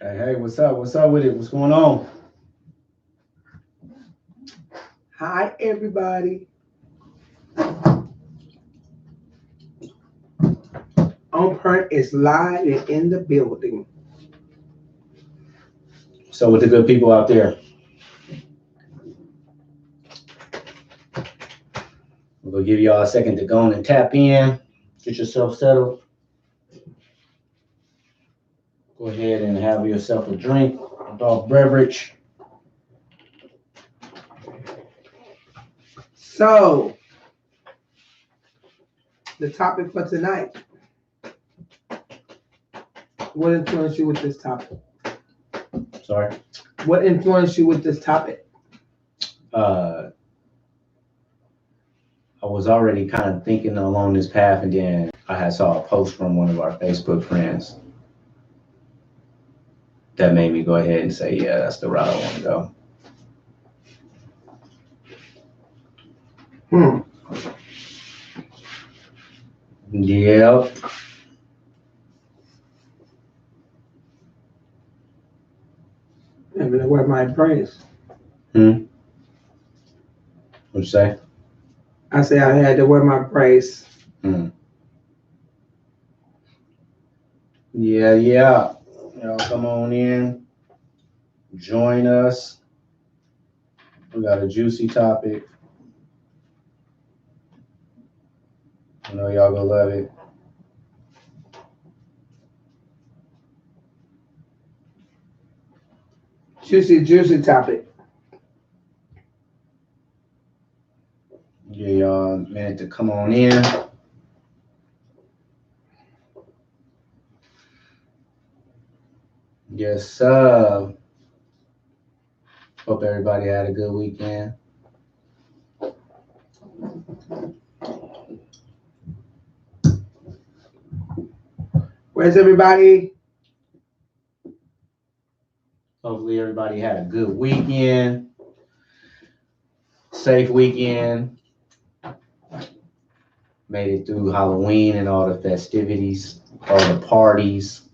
Hey, what's up? What's up with it? What's going on? Hi, everybody. On Point is live and in the building. So with the good people out there, we'll give y'all a second to go on and tap in, get yourself settled. Go ahead and have yourself a drink, adult beverage. So, the topic for tonight. What influenced you with this topic? Sorry. What influenced you with this topic? I was already kind of thinking along this path, and then I had saw a post from one of our Facebook friends that made me go ahead and say, yeah, that's the route I want to go. Yep. I'm gonna wear my praise. What'd you say? I say I had to wear my praise. Yeah. Y'all come on in, join us. We got a juicy topic. I know y'all gonna love it. Juicy topic. Give y'all a minute to come on in. Yes, sir. Hope everybody had a good weekend. Where's everybody? Hopefully everybody had a good weekend. Safe weekend. Made it through Halloween and all the festivities, all the parties,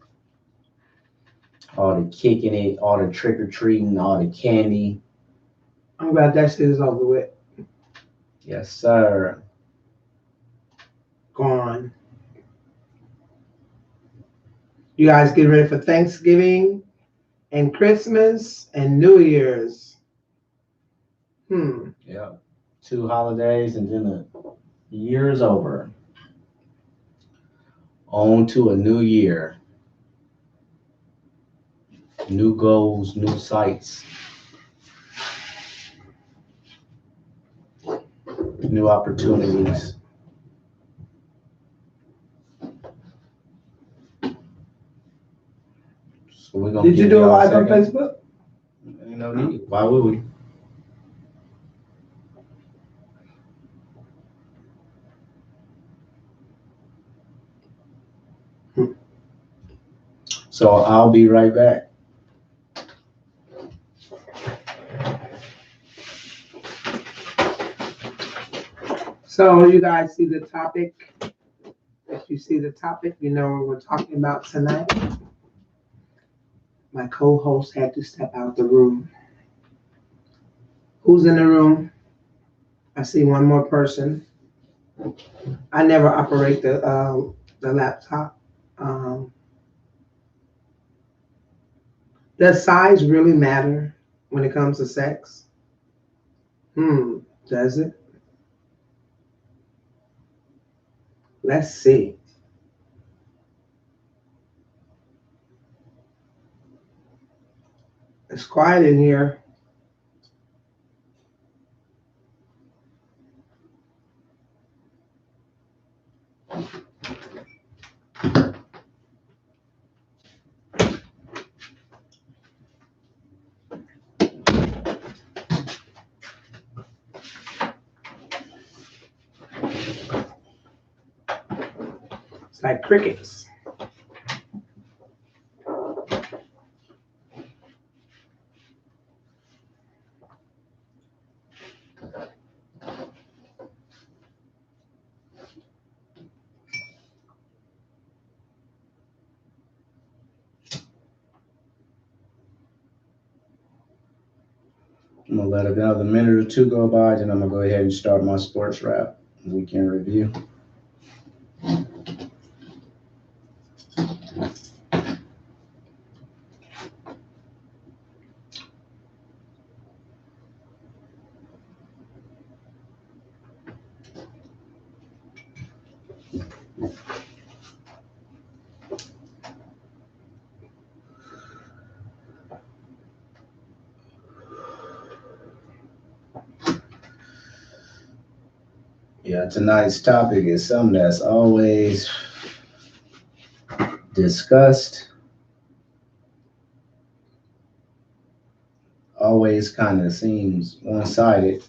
all the kicking it, all the trick-or-treating, all the candy. I'm glad that shit is over with. Yes, sir. Gone. You guys get ready for Thanksgiving and Christmas and New Year's. Yeah. 2 holidays and then the year is over. On to a new year. New goals, new sights. New opportunities. So we're gonna Did you give do a y'all live on second. Facebook? Ain't no need. Why would we? So I'll be right back. So you guys see the topic? If you see the topic, you know what we're talking about tonight. My co-host had to step out the room. Who's in the room? I see one more person. I never operate the laptop. Does size really matter when it comes to sex? Does it? Let's see. It's quiet in here. It's like crickets. gonna let another minute or two go by, then I'm gonna go ahead and start my sports wrap weekend review. Yeah, tonight's topic is something that's always discussed, always kind of seems one-sided.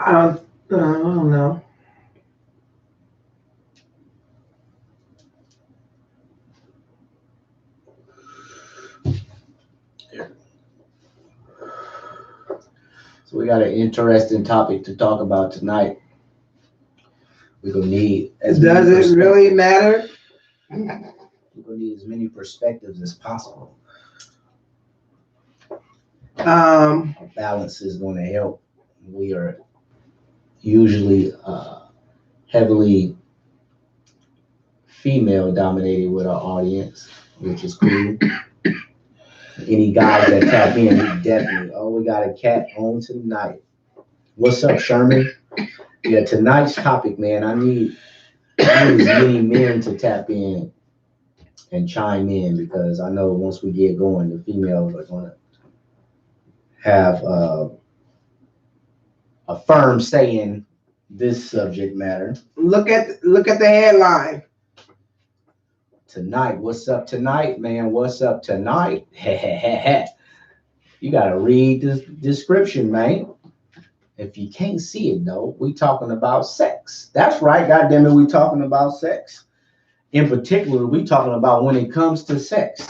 I don't know. So we got an interesting topic to talk about tonight. We're gonna need Does it really matter? We're gonna need as many perspectives as possible. Balance is gonna help. We are usually heavily female dominated with our audience, which is cool. Any guys that tap in, we definitely. Oh, we got a cat on tonight. What's up, Sherman? Yeah, tonight's topic, man. I need as many men to tap in and chime in, because I know once we get going, the females are gonna have a firm say in this subject matter. Look at the headline. Tonight, what's up tonight, man? What's up tonight? You gotta read the description, man. If you can't see it though, we talking about sex. That's right, goddammit, we talking about sex. In particular, we talking about when it comes to sex.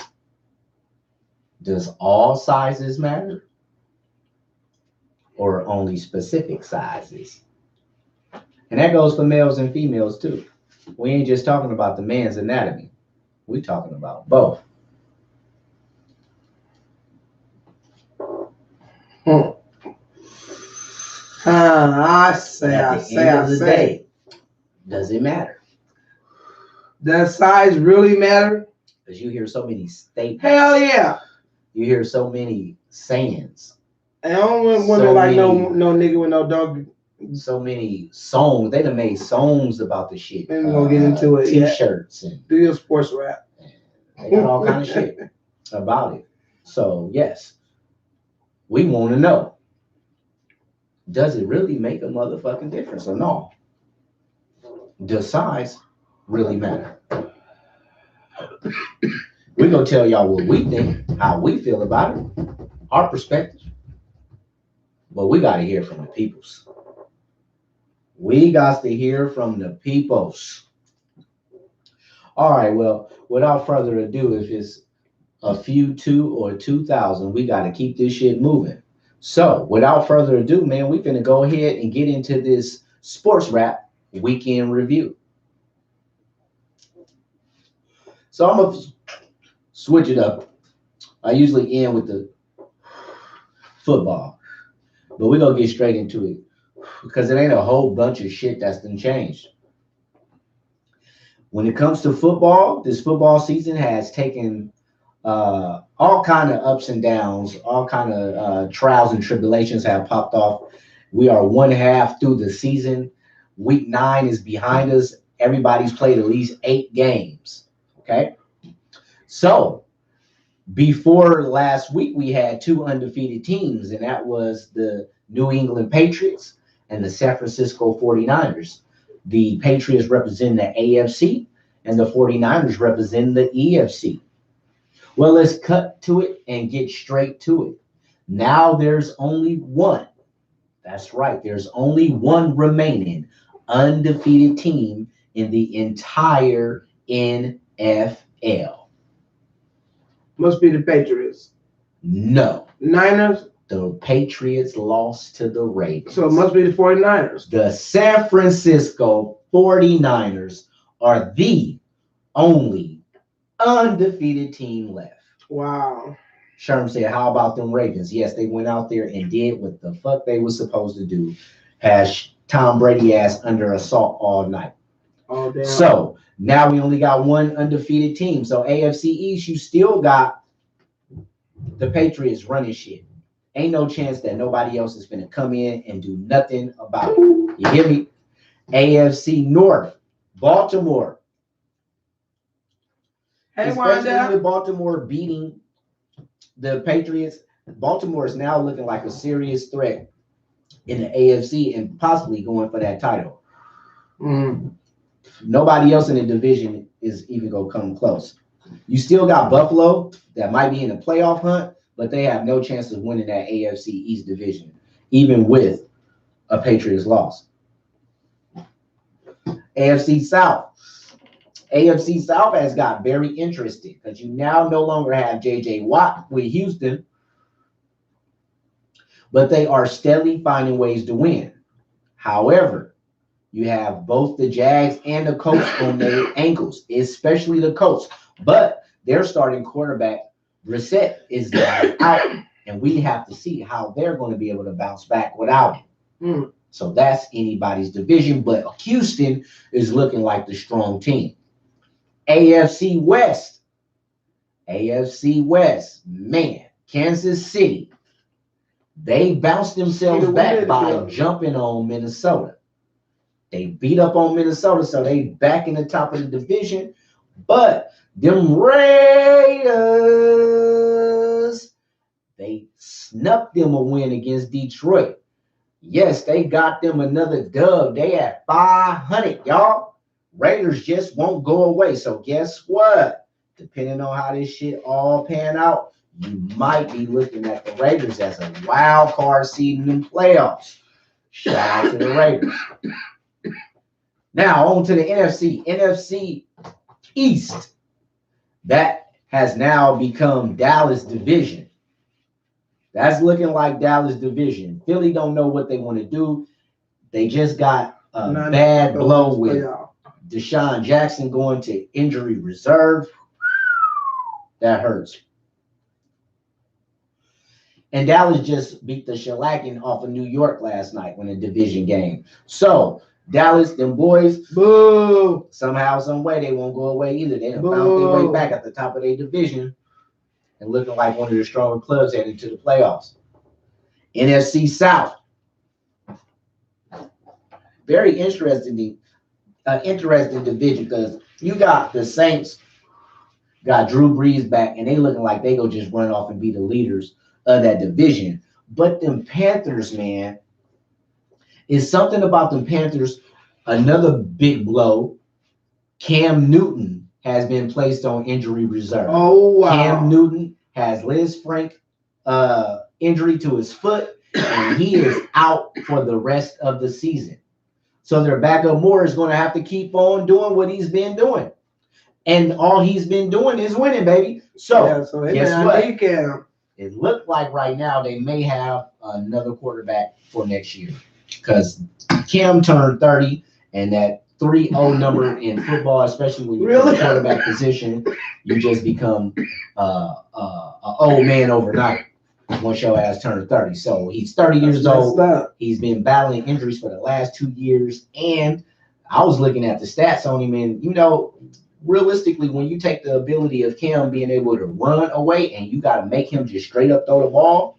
Does all sizes matter? Or only specific sizes? And that goes for males and females too. We ain't just talking about the man's anatomy. We talking about both. I say. Does it matter? Does size really matter? Because you hear so many statements. Hell yeah. You hear so many sayings. I don't want women like no nigga with no dog. So many songs. They done made songs about the shit. And we're gonna get into it. T-shirts and do your sports rap. They got all kind of shit about it. So yes, we want to know. Does it really make a motherfucking difference or no? Does size really matter? We're gonna tell y'all what we think, how we feel about it, our perspective. But we got to hear from the peoples. We got to hear from the peoples. All right, well, without further ado, if it's a few 2 or 2,000, we got to keep this shit moving. So without further ado, man, we're going to go ahead and get into this sports wrap weekend review. So I'm going to switch it up. I usually end with the football, but we're going to get straight into it because it ain't a whole bunch of shit that's been changed. When it comes to football, this football season has taken all kind of ups and downs, all kind of trials and tribulations have popped off. We are 1/2 through the season. Week 9 is behind us. Everybody's played at least 8 games. Okay. So before last week, we had 2 undefeated teams, and that was the New England Patriots and the San Francisco 49ers. The Patriots represent the AFC and the 49ers represent the EFC. Well, let's cut to it and get straight to it. Now there's only one. That's right. There's only one remaining undefeated team in the entire NFL. Must be the Patriots. No. Niners? The Patriots lost to the Ravens. So it must be the 49ers. The San Francisco 49ers are the only undefeated team left. Wow. Sherm said, how about them Ravens? Yes, they went out there and did what the fuck they was supposed to do. Has Tom Brady ass under assault all night. Oh, damn. So now we only got one undefeated team. So AFC East, you still got the Patriots running shit. Ain't no chance that nobody else is going to come in and do nothing about it. You hear me? AFC North, Baltimore. Hey, Especially Wanda. with Baltimore beating the Patriots, Baltimore is now looking like a serious threat in the AFC and possibly going for that title. Nobody else in the division is even going to come close. You still got Buffalo that might be in the playoff hunt, but they have no chance of winning that AFC East division, even with a Patriots loss. AFC South. AFC South has got very interesting because you now no longer have J.J. Watt with Houston, but they are steadily finding ways to win. However, you have both the Jags and the Colts on their ankles, especially the Colts. But their starting quarterback, Brissett, is now out, and we have to see how they're going to be able to bounce back without him. So that's anybody's division, but Houston is looking like the strong team. AFC West. AFC West, man, Kansas City. They bounced themselves back by jumping on Minnesota. They beat up on Minnesota, so they back in the top of the division. But them Raiders, they snuck them a win against Detroit. Yes, they got them another dub. They at 500, y'all. Raiders just won't go away. So guess what? Depending on how this shit all pan out, you might be looking at the Raiders as a wild card seed in the playoffs. Shout out to the Raiders. Now on to the NFC. NFC East. That has now become Dallas division. That's looking like Dallas division. Philly don't know what they want to do. They just got a bad blow with Deshaun Jackson going to injury reserve. That hurts. And Dallas just beat the shellacking off of New York last night in a division game. So Dallas, them boys, boo. Somehow, some way, they won't go away either. They have found their way back at the top of their division and looking like one of the stronger clubs heading to the playoffs. NFC South. Very interesting division because you got the Saints, got Drew Brees back, and they looking like they go just run off and be the leaders of that division. But them Panthers, man, is something about them Panthers. Another big blow. Cam Newton has been placed on injury reserve. Oh, wow. Cam Newton has Liz Frank injury to his foot, and he is out for the rest of the season. So their backup Moore is going to have to keep on doing what he's been doing. And all he's been doing is winning, baby. So, guess what? It looked like right now they may have another quarterback for next year because Cam turned 30, and that 3-0 number in football, especially when you're in the quarterback position, you just become an old man overnight once your ass turns 30. So he's 30 years old. He's been battling injuries for the last 2 years, and I was looking at the stats on him, and realistically, when you take the ability of Cam being able to run away and you got to make him just straight up throw the ball,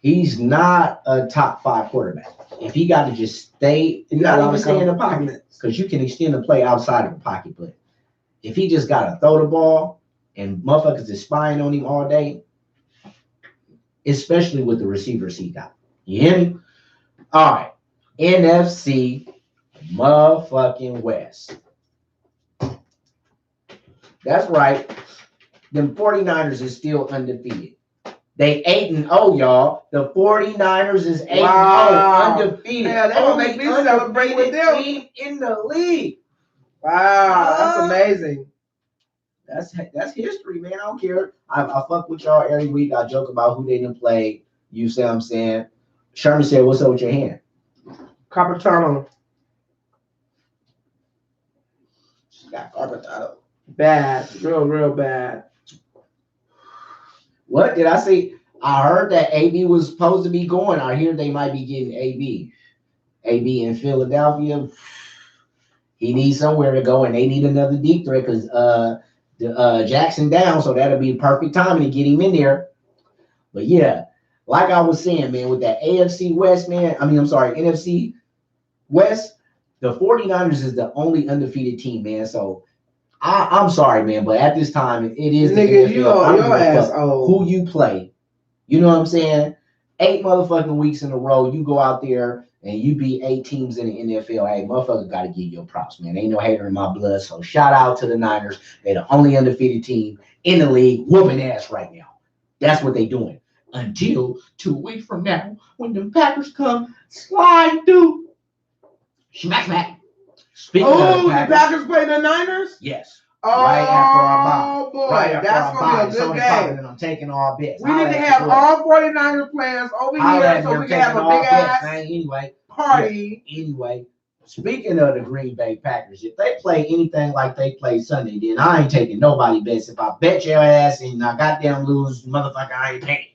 he's not a top 5 quarterback. If he got to just stay, not even stay in the pocket, because you can extend the play outside of the pocket. But if he just got to throw the ball and motherfuckers is spying on him all day, especially with the receivers he got. You hear me? All right. NFC motherfucking West. That's right. Them 49ers is still undefeated. They 8-0, y'all. The 49ers is 8-0, undefeated. Yeah, they gonna make me celebrate with them team in the league. Wow, that's amazing. That's history, man. I don't care. I fuck with y'all every week. I joke about who they didn't play. You see what I'm saying? Sherman said, "What's up with your hand?" Carpal tunnel. She got carpal tunnel. Bad, real bad. What did I say? I heard that AB was supposed to be going. I hear they might be getting AB. AB in Philadelphia. He needs somewhere to go, and they need another deep threat because Jackson down, so that'll be perfect timing to get him in there. But yeah, like I was saying, man, with that AFC West, man, I'm sorry, NFC West, the 49ers is the only undefeated team, man. So I'm sorry, man, but at this time, it is the Nigga, NFL. I don't your give a ass fuck old. who you play. You know what I'm saying? 8 motherfucking weeks in a row, you go out there and you beat 8 teams in the NFL. Hey, motherfucker got to give your props, man. Ain't no hater in my blood. So shout out to the Niners. They're the only undefeated team in the league, whooping ass right now. That's what they doing. Until 2 weeks from now, when the Packers come slide through. Smack, smack. Speaking of the Packers play the Niners? Yes. Oh, right after our bye. Boy, right after that's going to be a good game. And I'm taking all bets. We need to have all 49er players over here so we can have a big ass party. Anyway, speaking of the Green Bay Packers, if they play anything like they played Sunday, then I ain't taking nobody bets. If I bet your ass and I goddamn lose, motherfucker, I ain't paying.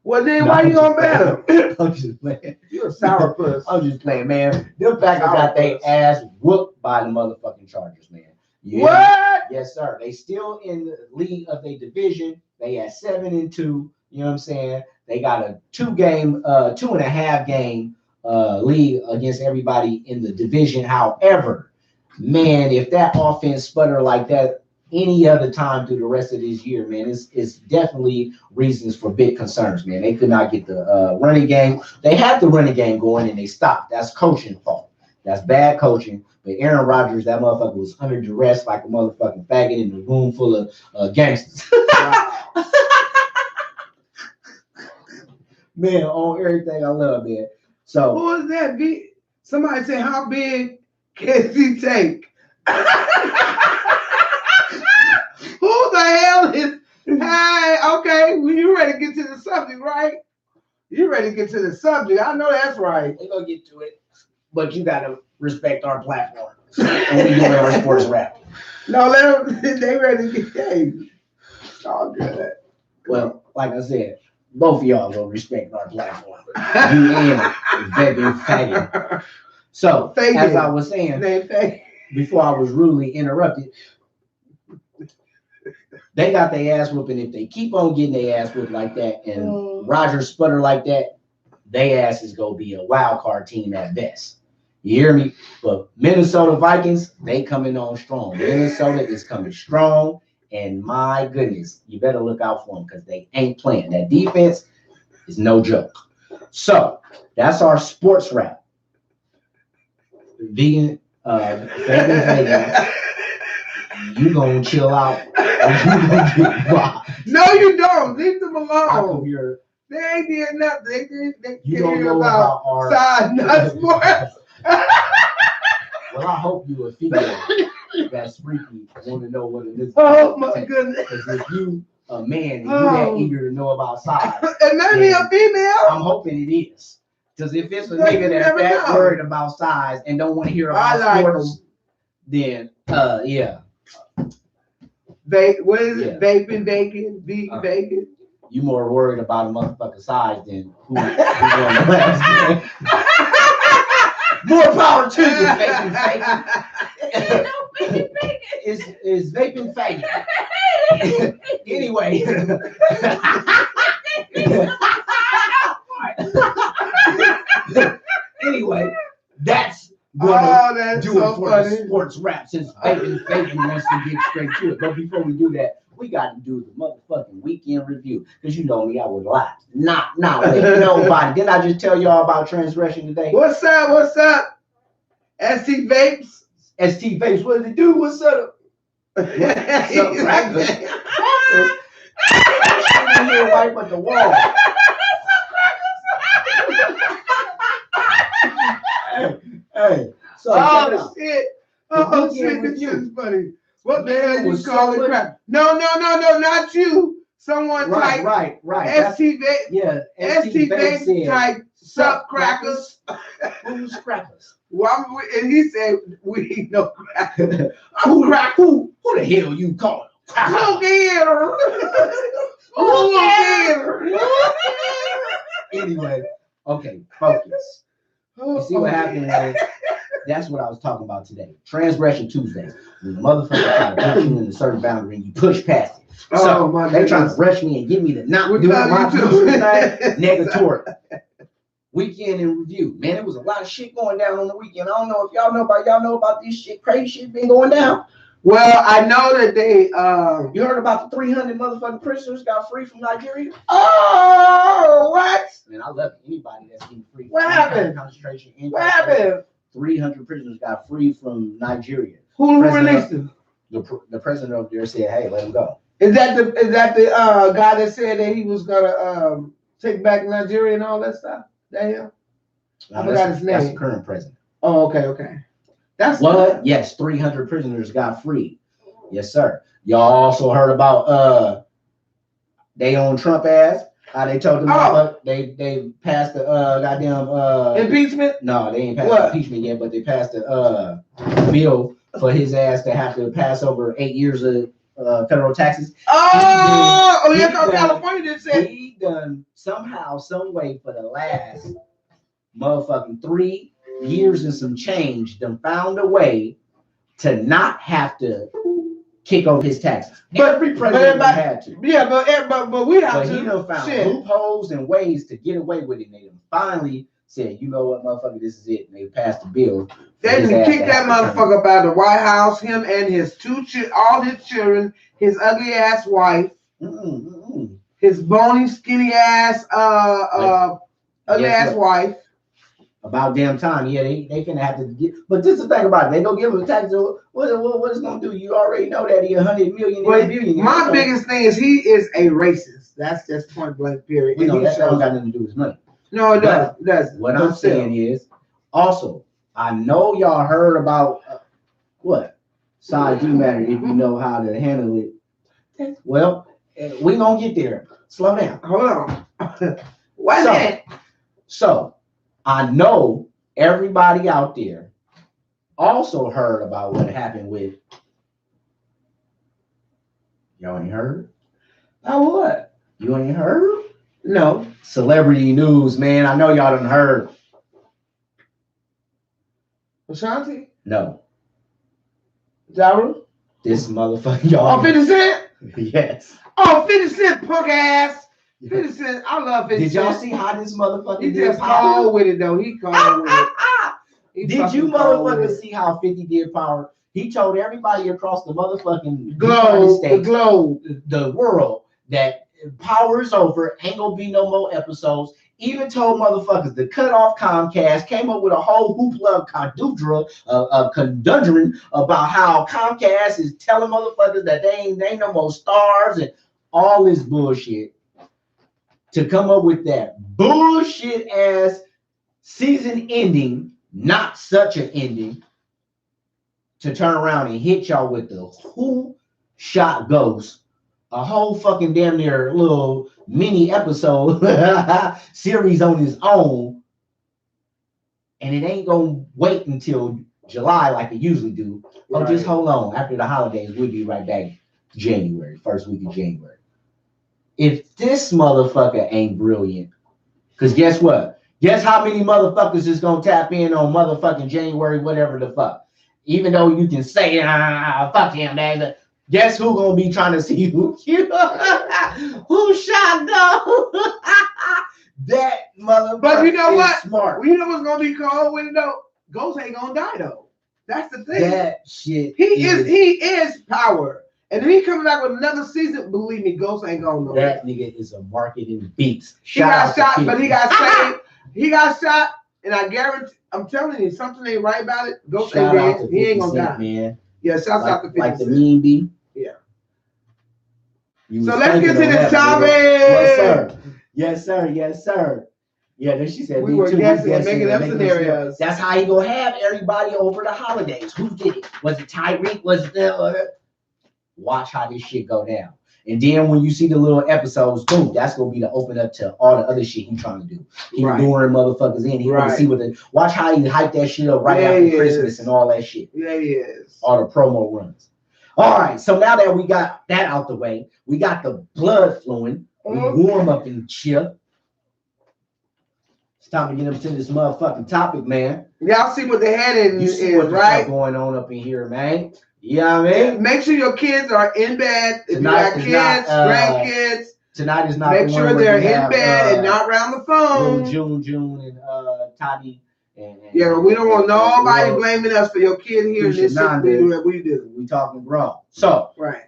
Well, then why you gonna bet them? I'm just playing. You're a sourpuss. I'm just playing, man. Them Packers got their ass whooped by the motherfucking Chargers, man. Yeah. What? Yes, sir. They still in the lead of their division. They at 7-2. You know what I'm saying? They got a 2.5 game lead against everybody in the division. However, man, if that offense sputter like that any other time through the rest of this year, man, it's definitely reasons for big concerns, man. They could not get the running game. They had the running game going and they stopped. That's coaching fault. That's bad coaching. But Aaron Rodgers, that motherfucker was under duress like a motherfucking faggot in a room full of gangsters. Man, on everything I love, man. So who is that? Somebody say, how big can he take? Who the hell is? Hey, okay, well, you ready to get to the subject, right? You ready to get to the subject? I know that's right. We're gonna get to it, but you gotta respect our platform. And we doing our sports rap. No, let them. They ready to get paid. All good. Well, like I said, both of y'all will respect our platform. You and Vegan faggot. So, as I was saying, before I was rudely interrupted, they got their ass whooping. If they keep on getting their ass whooped like that and Rodgers sputter like that, they ass is going to be a wild card team at best. You hear me? But Minnesota Vikings, they coming on strong. Minnesota is coming strong. And my goodness, you better look out for them because they ain't playing. That defense is no joke. So that's our sports wrap. Vegan, you gonna chill out or you gonna get robbed. No, you don't. Leave them alone. Here, they ain't did nothing. They you don't know about our side nuts sports. Well, I hope you a female that's freaky want to know what it is. Oh my goodness! Because if you a man and you that eager to know about size, and maybe a female, I'm hoping it is. Because if it's a nigga that's that worried about size and don't want to hear about sports, then yeah. What is it? Vaping, bacon, vegan, bacon. You more worried about a motherfucking size than who won the last game. More power to you, vaping faggot. Is vaping faggot. Anyway. Anyway, that's gonna do it for the sports rap since vaping wants to get straight to it. But before we do that, we got to do the motherfucking weekend review. Because you know me, I would lie. Not let nobody. Didn't I just tell y'all about transgression today? What's up? ST Vapes? ST Vapes, what did it do? What's up? What's up, crackers? I'm here right at the wall. Hey. So shit. Oh shit, this is funny. What the hell you calling crap? No, not you. Someone type right. ST Vapes. Yeah, ST Vapes type sup crackers. Who's crackers? Well, and he said we ain't no crackers. Who the hell you calling? Look here. Anyway, okay, focus. You see what happened was, that's what I was talking about today. Transgression Tuesdays. When the motherfucker try to put you in a certain boundary and you push past it. So they trying to rush me and get me to not do my negatory. Weekend in review. Man, there was a lot of shit going down on the weekend. I don't know if y'all know about this shit. Crazy shit been going down. Well, I know that they you heard about the 300 motherfucking prisoners got free from Nigeria? Oh, what? Man, I love anybody that's getting free. What happened? Concentration. What happened? 300 prisoners got free from Nigeria. Who released them? The president over there said, "Hey, let him go." Is that the guy that said that he was gonna take back Nigeria and all that stuff? That him? I forgot his name. That's the current president. Oh, okay. That's what? Yes, 300 prisoners got free. Yes, sir. Y'all also heard about they on Trump ass. How they told them they passed the goddamn impeachment? No, they ain't passed impeachment yet, but they passed the bill for his ass to have to pass over 8 years of federal taxes. California did say he done somehow, some way for the last motherfucking 3 years and some change, done found a way to not have to kick over his taxes. But every president had to. Yeah, but we have to. He done found loopholes and ways to get away with it. And they done finally said, you know what, motherfucker, this is it. And they passed the bill. They done kicked that motherfucker up out of the White House. Him and his all his children, his ugly ass wife, his bony, skinny ass, ugly ass wife. About damn time, yeah, they finna have to get. But this is the thing about it, they gonna give him a tax. What it's gonna do? You already know that he 100 million. My biggest thing is he is a racist. That's just point blank period. You know, that don't got nothing to do with his money. No, it doesn't. What I'm saying is, also, I know y'all heard about what side do matter if you know how to handle it. Well, we gonna get there. Slow down. Hold on. Wait a minute. So. I know everybody out there also heard about what happened with. Y'all ain't heard? Oh, what? You ain't heard? No. Celebrity news, man. I know y'all done heard. Ashanti? No. Ja Rule? This motherfucker, y'all. Oh, 50 Cent? Yes. Oh, 50 Cent, punk ass. 50 Cent, I love 50 Cent. Did y'all see how this motherfucker he just called with it, though. He called with it. Did you motherfucker see how 50 did power? He told everybody across the motherfucking globe, the world, that power is over, ain't gonna be no more episodes. Even told motherfuckers to cut off Comcast, came up with a whole hoopla conundrum about how Comcast is telling motherfuckers that they ain't no more stars and all this bullshit. To come up with that bullshit ass season ending, not such an ending, to turn around and hit y'all with the Who Shot Ghost, a whole fucking damn near little mini episode series on his own, and it ain't gonna wait until July like it usually do. Oh, just hold on. After the holidays, we'll be right back. January, first week of January. If this motherfucker ain't brilliant, because guess what? Guess how many motherfuckers is gonna tap in on motherfucking January, whatever the fuck. Even though you can say, fuck him, man. Guess who gonna be trying to see who shot though? That motherfucker. But you know what? Smart. You know what's gonna be cold with it though? Ghost ain't gonna die though. That's the thing. That shit. He is power. And if he comes back with another season, believe me, Ghost ain't going nowhere. That nigga is a marketing beast. He got shot, but he got saved. He got shot, and I guarantee, I'm telling you, something ain't right about it. Ghost ain't dead. He ain't gonna die, man. Yeah, shouts out to 50 like the meme be. Yeah. So let's get to this topic. Yes, sir. Yes, sir. Yes, sir. Yeah, then she said we were guessing and making up scenarios. That's how he gonna have everybody over the holidays. Who did it? Was it Tyreek? Was it the Watch how this shit go down. And then when you see the little episodes, boom, that's gonna be the open up to all the other shit he's trying to do. He's luring motherfuckers in. He's gonna see what watch how he hype that shit up after Christmas and all that shit. Yeah, he is. All the promo runs. All right, so now that we got that out the way, we got the blood flowing. We warm up and chill. It's time to get into this motherfucking topic, man. Y'all see what the heading You see is, what the right? fuck going on up in here, man. Yeah, you know what I mean? Make sure your kids are in bed. If Tonight you got kids, grandkids, tonight is not make the sure one they're where we in have, bed and not around the phone. June, and Toddy. Yeah, we don't want nobody blaming us for your kid here. This shit we do what we do. We talking grown. So right.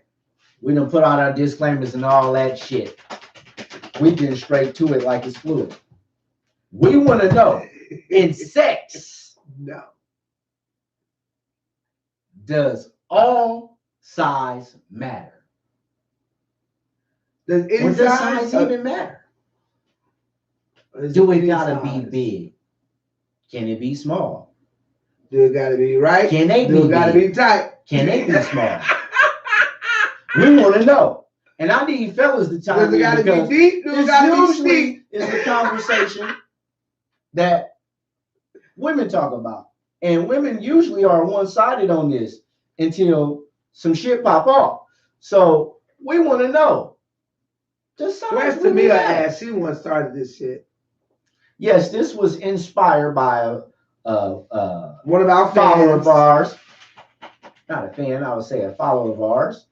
We done put out our disclaimers and all that shit. We getting straight to it like it's fluid. We want to know, in sex, no, does all size matter? Does any size even matter? Do it gotta be big? Can it be small? Do it gotta be right? Can they be? Do it gotta be tight? Can they be small? We want to know, and I need fellas to chime in. Does it gotta be deep? Does it gotta be deep? It's a conversation that women talk about, and women usually are one-sided on this until some shit pop off. So we want to know. Where's Tamia ass? She once started this shit. Yes, this was inspired by one of our follower of ours. Not a fan, I would say a follower of ours.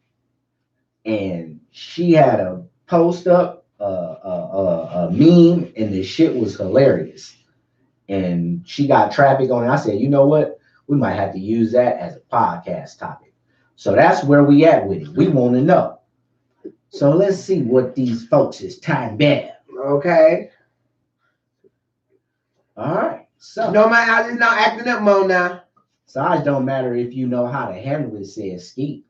And she had a post up, a meme, and the shit was hilarious. And she got traffic on it. I said, you know what? We might have to use that as a podcast topic. So that's where we at with it. We want to know. So let's see what these folks is time bad. Okay. All right. So no matter how it's not acting up, Mo now. Size don't matter if you know how to handle it, says Skeet.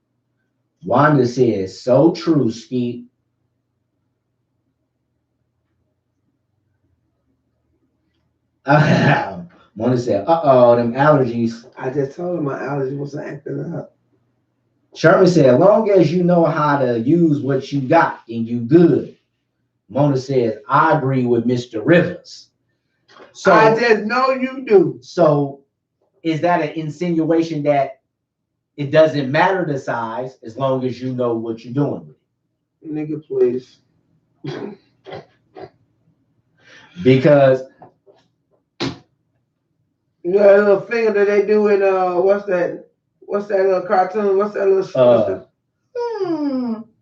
Wanda says, so true, Skeet. Wanda said, them allergies. I just told her my allergy was acting up. Sherman said, as long as you know how to use what you got, and you good. Mona says, I agree with Mr. Rivers. So I just know you do. So is that an insinuation that it doesn't matter the size as long as you know what you're doing with it? Nigga, please. Because you know that little finger that they do in what's that little cartoon? What's that little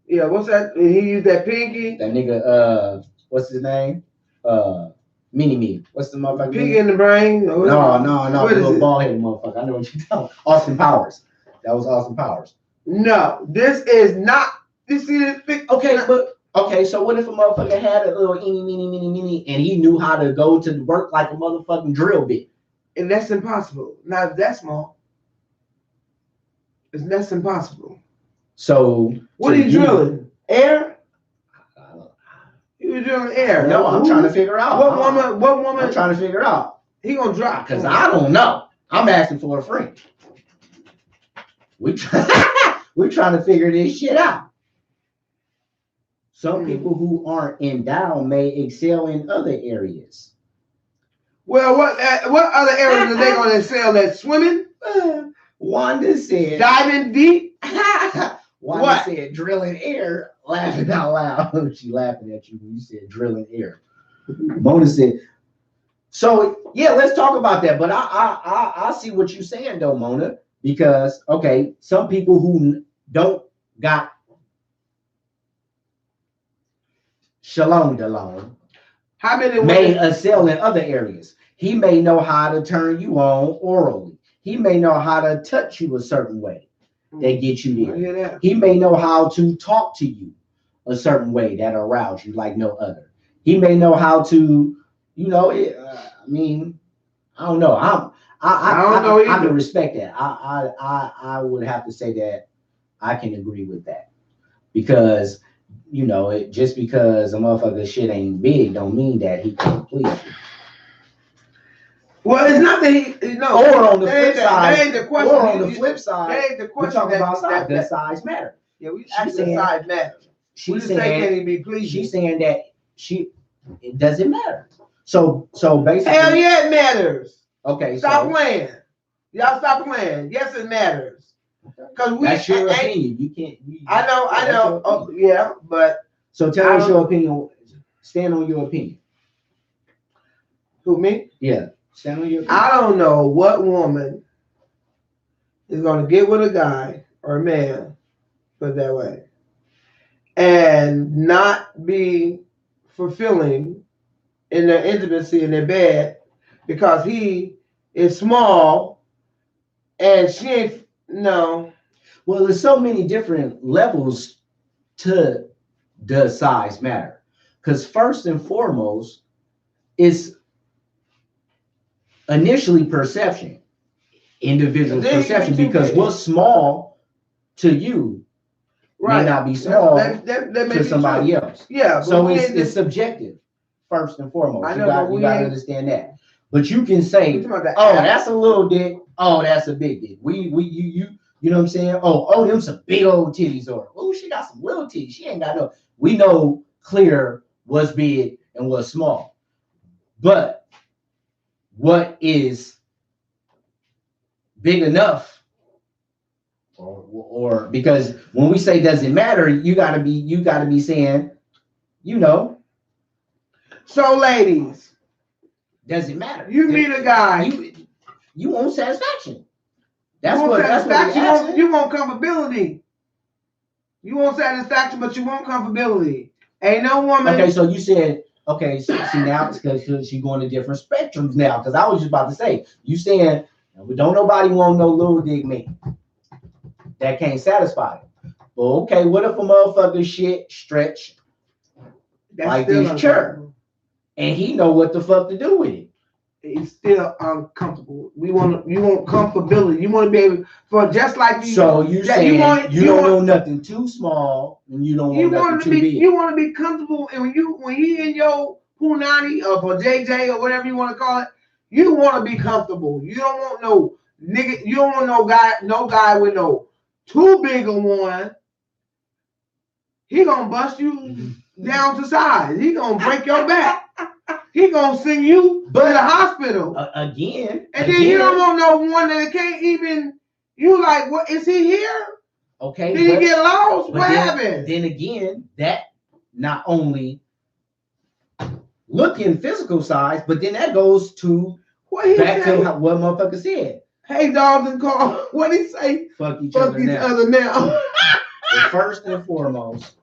yeah, what's that? He used that pinky. That nigga, what's his name? Mini-Me. What's the motherfucker? Pinky in the brain? No. The little bald-headed motherfucker. I know what you're talking. Austin Powers. That was Austin Powers. No, this is not. You see this thing? Okay, so what if a motherfucker had a little mini, and he knew how to go to work like a motherfucking drill bit? And that's impossible. Not that small. That's impossible. So what are you drilling? Air? You were drilling air. No, I'm trying to figure out. What woman? I'm trying to figure out. He gonna drop. Because I don't know. I'm asking for a friend. We're trying to figure this shit out. Some people who aren't endowed may excel in other areas. Well, what other areas are they going to excel at? Swimming? Wanda said diving deep. Wanda said drilling air, laughing out loud. She laughing at you when you said drilling air. Mona said, so yeah, let's talk about that. But I see what you're saying though, Mona, because okay, some people who don't got Shalom Delon may excel in other areas. He may know how to turn you on orally. He may know how to touch you a certain way that gets you there. He may know how to talk to you a certain way that arouse you like no other. He may know how to, I mean, I don't know. I can respect that. I would have to say that I can agree with that because, just because a motherfucker shit ain't big don't mean that he can please you. Well, it's not that he no. Or on the flip side, that ain't the question. Or on the flip side, that ain't the question. We're talking about size. Does size matter? Yeah, we actually size matters. She's saying, can he be pleased? She's saying that it doesn't matter. So basically, hell yeah, it matters. Okay, stop playing. Y'all stop playing. Yes, it matters. Because that's your opinion. You can't. I know. Oh, yeah, but so tell us your opinion. Stand on your opinion. Who, me? Yeah, stand on your opinion. I don't know what woman is going to get with a guy or a man, put it that way, and not be fulfilling in their intimacy in their bed because he is small and she ain't. No. Well, there's so many different levels to does size matter. Because first and foremost, it's initially perception, individual perception, because what's small to you may not be small to somebody else. Yeah. So it's subjective, first and foremost. You got to understand that. But you can say, oh, that's a little dick. Oh, that's a big dick. You know what I'm saying? Oh, them some big old titties, or oh, she got some little titties. She ain't got no. We know clear what's big and what's small. But what is big enough, or because when we say doesn't matter, you gotta be saying, you know. So ladies, doesn't matter. You meet a guy. You want satisfaction. That's what you want comfortability. You want satisfaction, but you want comfortability. Ain't no woman. Okay, so you said, okay, so see now it's because she's going to different spectrums now. Because I was just about to say, you saying, don't nobody want no little dick me. That can't satisfy it. Well, okay, what if a motherfucker shit stretch like this church, and he know what the fuck to do with it? He's still uncomfortable. You want comfortability. You want to be able for just like you. So you saying you don't want nothing too small, and you don't want nothing too big. You want to be comfortable, and when he in your punani or JJ or whatever you want to call it, you want to be comfortable. You don't want no nigga. You don't want no guy with no too big a one. He gonna bust you down to size. He gonna break your back. He gonna send you to the hospital again. And then you don't want no one that can't even. You like, what is he here? Okay. Did he get lost? What happened? Then again, that not only looking physical size, but then that goes to what motherfucker said. Hey, dogs and cars. What he say? Fuck each other now. First and foremost,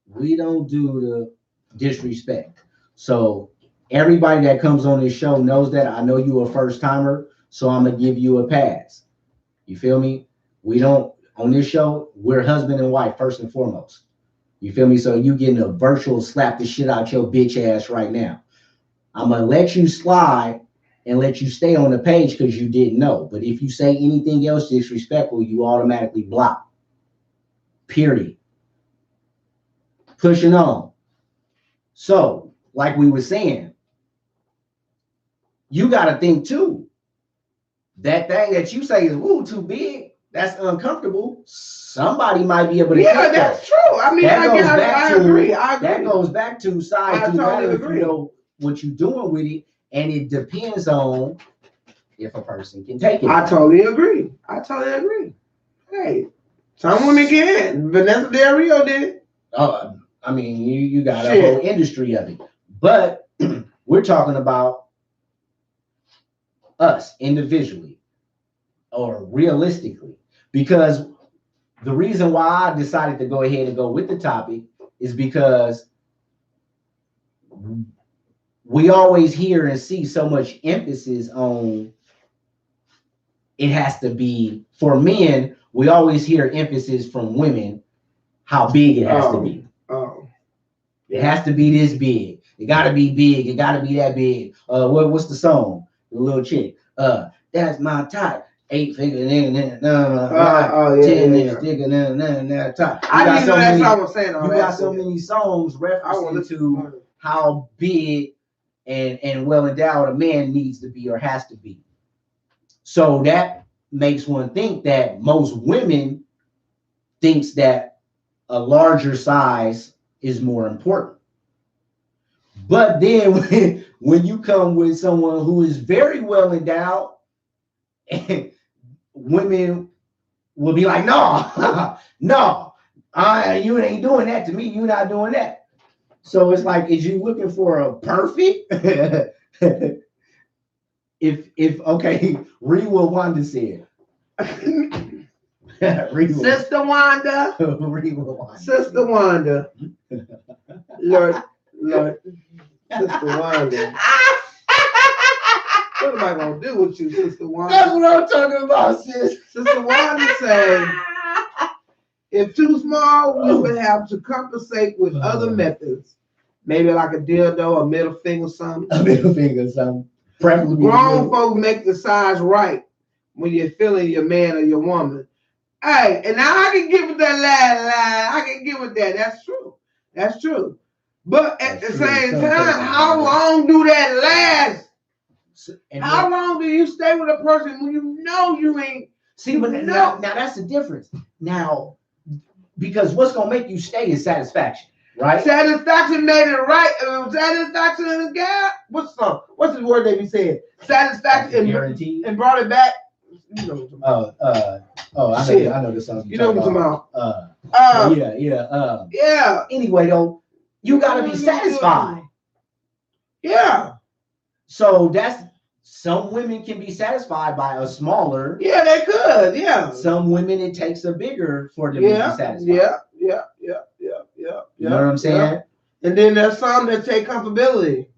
we don't do the disrespect. So everybody that comes on this show knows that. I know you a first timer, so I'm gonna give you a pass. You feel me? We don't on this show. We're husband and wife first and foremost. You feel me? So you getting a virtual slap the shit out your bitch ass right now. I'm gonna let you slide and let you stay on the page because you didn't know. But if you say anything else disrespectful, you automatically block. Period. Pushing on. So, like we were saying, you got to think too. That thing that you say is too big, that's uncomfortable. Somebody might be able to. Yeah, that's true. I mean, I agree. That goes back to size to matter if you know what you're doing with it, and it depends on if a person can take it. I totally agree. Hey, some women can. Vanessa Del Rio did. I mean, you got a whole industry of it, but we're talking about us individually or realistically, because the reason why I decided to go ahead and go with the topic is because we always hear and see so much emphasis on it has to be for men. We always hear emphasis from women how big it has to be. It has to be this big. It got to be big. It got to be that big. What's the song? The little chick. That's my type. 8-figure, 10 niggas, type. I didn't know that's what I was saying. You got so many songs referencing to how big and well endowed a man needs to be or has to be. So that makes one think that most women thinks that a larger size is more important. But then when you come with someone who is very well endowed, and women will be like, no, no, you ain't doing that to me. You're not doing that. So it's like, is you looking for a perfect? if okay, read what Wanda said. Sister Wanda. Sister Wanda. Lord. Sister Wanda. What am I gonna do with you, Sister Wanda? That's what I'm talking about, sis. Sister Wanda said, if too small, we would have to compensate with other methods. Maybe like a dildo, a middle finger, something. A middle finger, something. Preferably grown folks make the size right when you're feeling your man or your woman. Hey, and now I can get with that line. I can get with that. That's true. That's true. But at the same time, how long do that last? How long do you stay with a person when you know you ain't? See, but now that's the difference. Now, because what's gonna make you stay is satisfaction, right? Satisfaction made it right. Satisfaction in the gap. What's the word they be saying? Satisfaction and brought it back. You know what I'm talking about. I know the song. You know what I'm talking about. Yeah. Anyway, though, you gotta be satisfied. Yeah. So that's some women can be satisfied by a smaller. Yeah, they could. Yeah. Some women it takes a bigger for them to be satisfied. Yeah. You know what I'm saying? Yeah. And then there's some that take comfortability.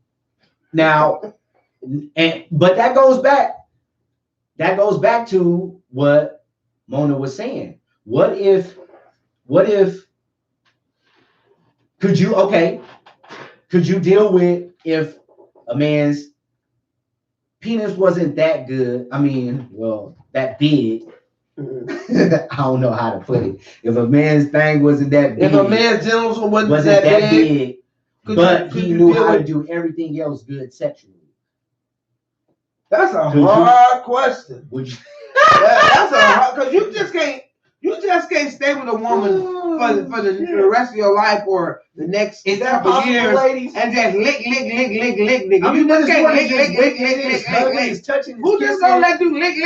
Now, but that goes back. That goes back to what Mona was saying. What if could you deal with if a man's penis wasn't that good? I mean, well, that big. I don't know how to put it. If a man's thing wasn't that big, if a man's genitals wasn't that big, but he knew how to do everything else good sexually. That's a hard question. Would you? That's a hard, because you just can't stay with a woman for the rest of your life or the next couple of years, ladies? And just lick, nigga. You just can't lick. Touching. Who just gonna let you lick?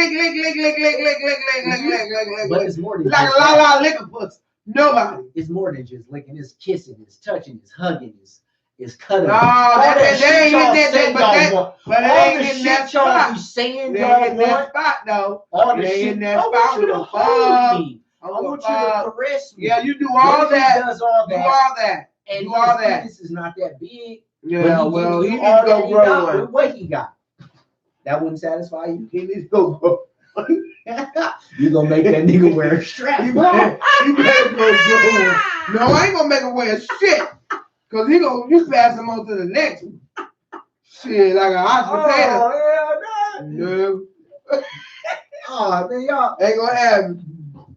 But it's more than like a la lick a pussy. Nobody. It's more than just licking. It's kissing. It's touching. It's hugging. It's cuddling. No, that ain't but it ain't in that spot. Saying they ain't in that spot though. All the shit in that spot. I want you to hold me. I want you to caress me. Yeah, you do all that. Does all that. Do all that. And do all that. This is not that big. Yeah, well, he needs to go grow. What he got? That wouldn't satisfy you. He needs to go grow. You gonna make that nigga wear a strap? You better go grow. No, I ain't gonna make him wear shit. Cause you pass him on to the next one. Shit, like a hot potato. Oh, no. Oh, man, y'all ain't gonna have.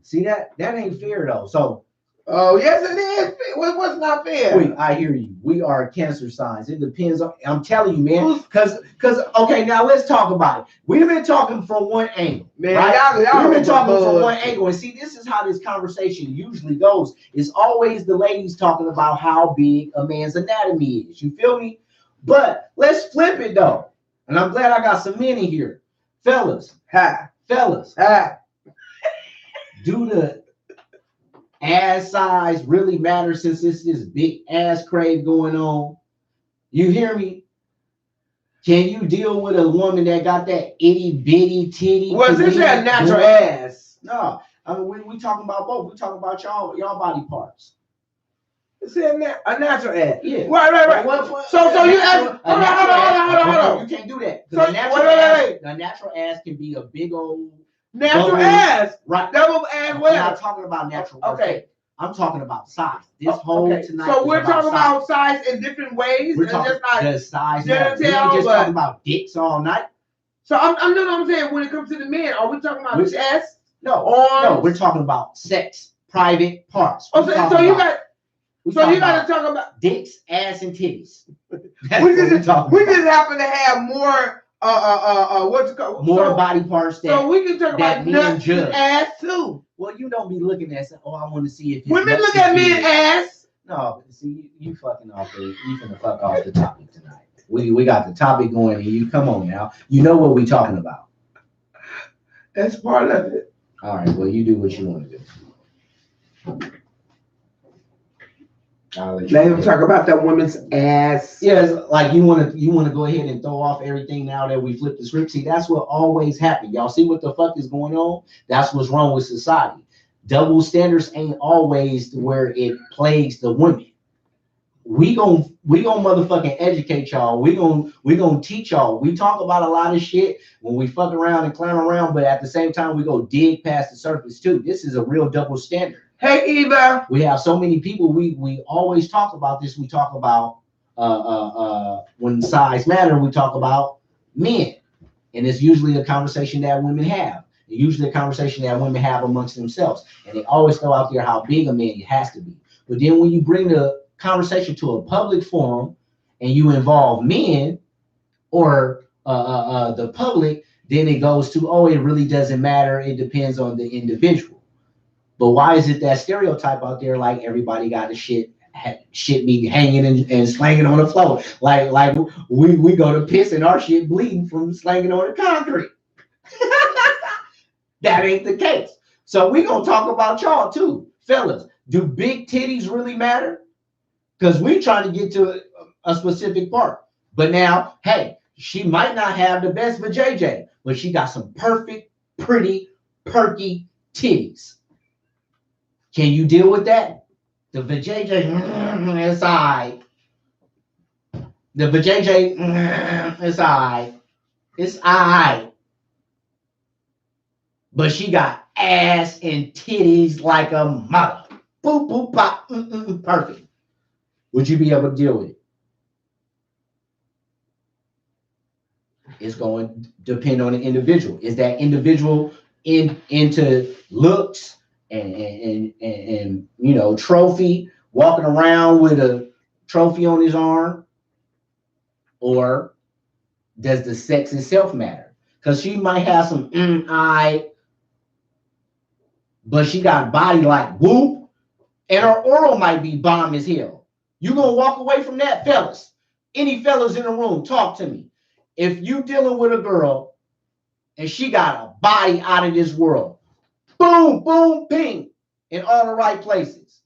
See that ain't fair though. So. Oh yes, it is. What's not fair? Wait, I hear you. We are cancer signs. It depends on. I'm telling you, man. Because okay, now let's talk about it. We've been talking from one angle, man. Right? Y'all We've been talking from one angle, and see, this is how this conversation usually goes. It's always the ladies talking about how big a man's anatomy is. You feel me? But let's flip it though, and I'm glad I got some men in here, fellas. Do the ass size really matter since it's this big ass crave going on? You hear me? Can you deal with a woman that got that itty bitty titty? Well, this is a natural ass. No, I mean we talking about both. We talking about y'all body parts. It's a natural ass. Yeah. Right. So you ask. Hold on. You can't do that. So a natural ass can be a big old natural ass. Right. Double ass. I'm not talking about natural. Okay. I'm talking about size. This whole tonight. So we're talking about size in different ways. We're talking about the size. We ain't just talking about dicks all night. So I'm saying when it comes to the men, are we talking about chest? No. No, we're talking about sex, private parts. So you got to talk about dicks, ass, and titties. We just happen to have more what's it called? More body parts that. So we can talk about nuts and ass too. Well, you don't be looking at. Oh, I want to see if women look at men ass. No, see, you fucking off. You finna fuck off the topic tonight. We got the topic going, and you come on now. You know what we talking about. That's part of it. All right, well, you do what you want to do. Let him talk about that woman's ass. Yeah, like you want to go ahead and throw off everything now that we flip the script. See, that's what always happens. Y'all see what the fuck is going on? That's what's wrong with society. Double standards ain't always where it plagues the women. We gon' motherfucking educate y'all. We gon' teach y'all. We talk about a lot of shit when we fuck around and clown around, but at the same time we go dig past the surface too. This is a real double standard. Hey, Eva. We have so many people. We always talk about this. We talk about when size matter. We talk about men, and it's usually a conversation that women have. Usually a conversation that women have amongst themselves, and they always throw out there how big a man has to be. But then when you bring the conversation to a public forum and you involve men or the public, then it goes to, oh, it really doesn't matter. It depends on the individual. But why is it that stereotype out there like everybody got the shit meat hanging and slanging on the floor? Like we go to piss and our shit bleeding from slanging on the concrete. That ain't the case. So we gonna talk about y'all too. Fellas, do big titties really matter? Because we trying to get to a specific part. But now, hey, she might not have the best vajayjay, but she got some perfect, pretty, perky titties. Can you deal with that? The vajayjay is alright. The vajayjay is alright. It's alright. But she got ass and titties like a mother. Boop, boop, pop. Perfect. Would you be able to deal with it? It's going to depend on the individual. Is that individual into looks and you know, trophy, walking around with a trophy on his arm? Or does the sex itself matter? Because she might have some but she got a body like whoop, and her oral might be bomb as hell. You gonna walk away from that, fellas? Any fellas in the room, talk to me. If you dealing with a girl and she got a body out of this world, boom, boom, ping, in all the right places,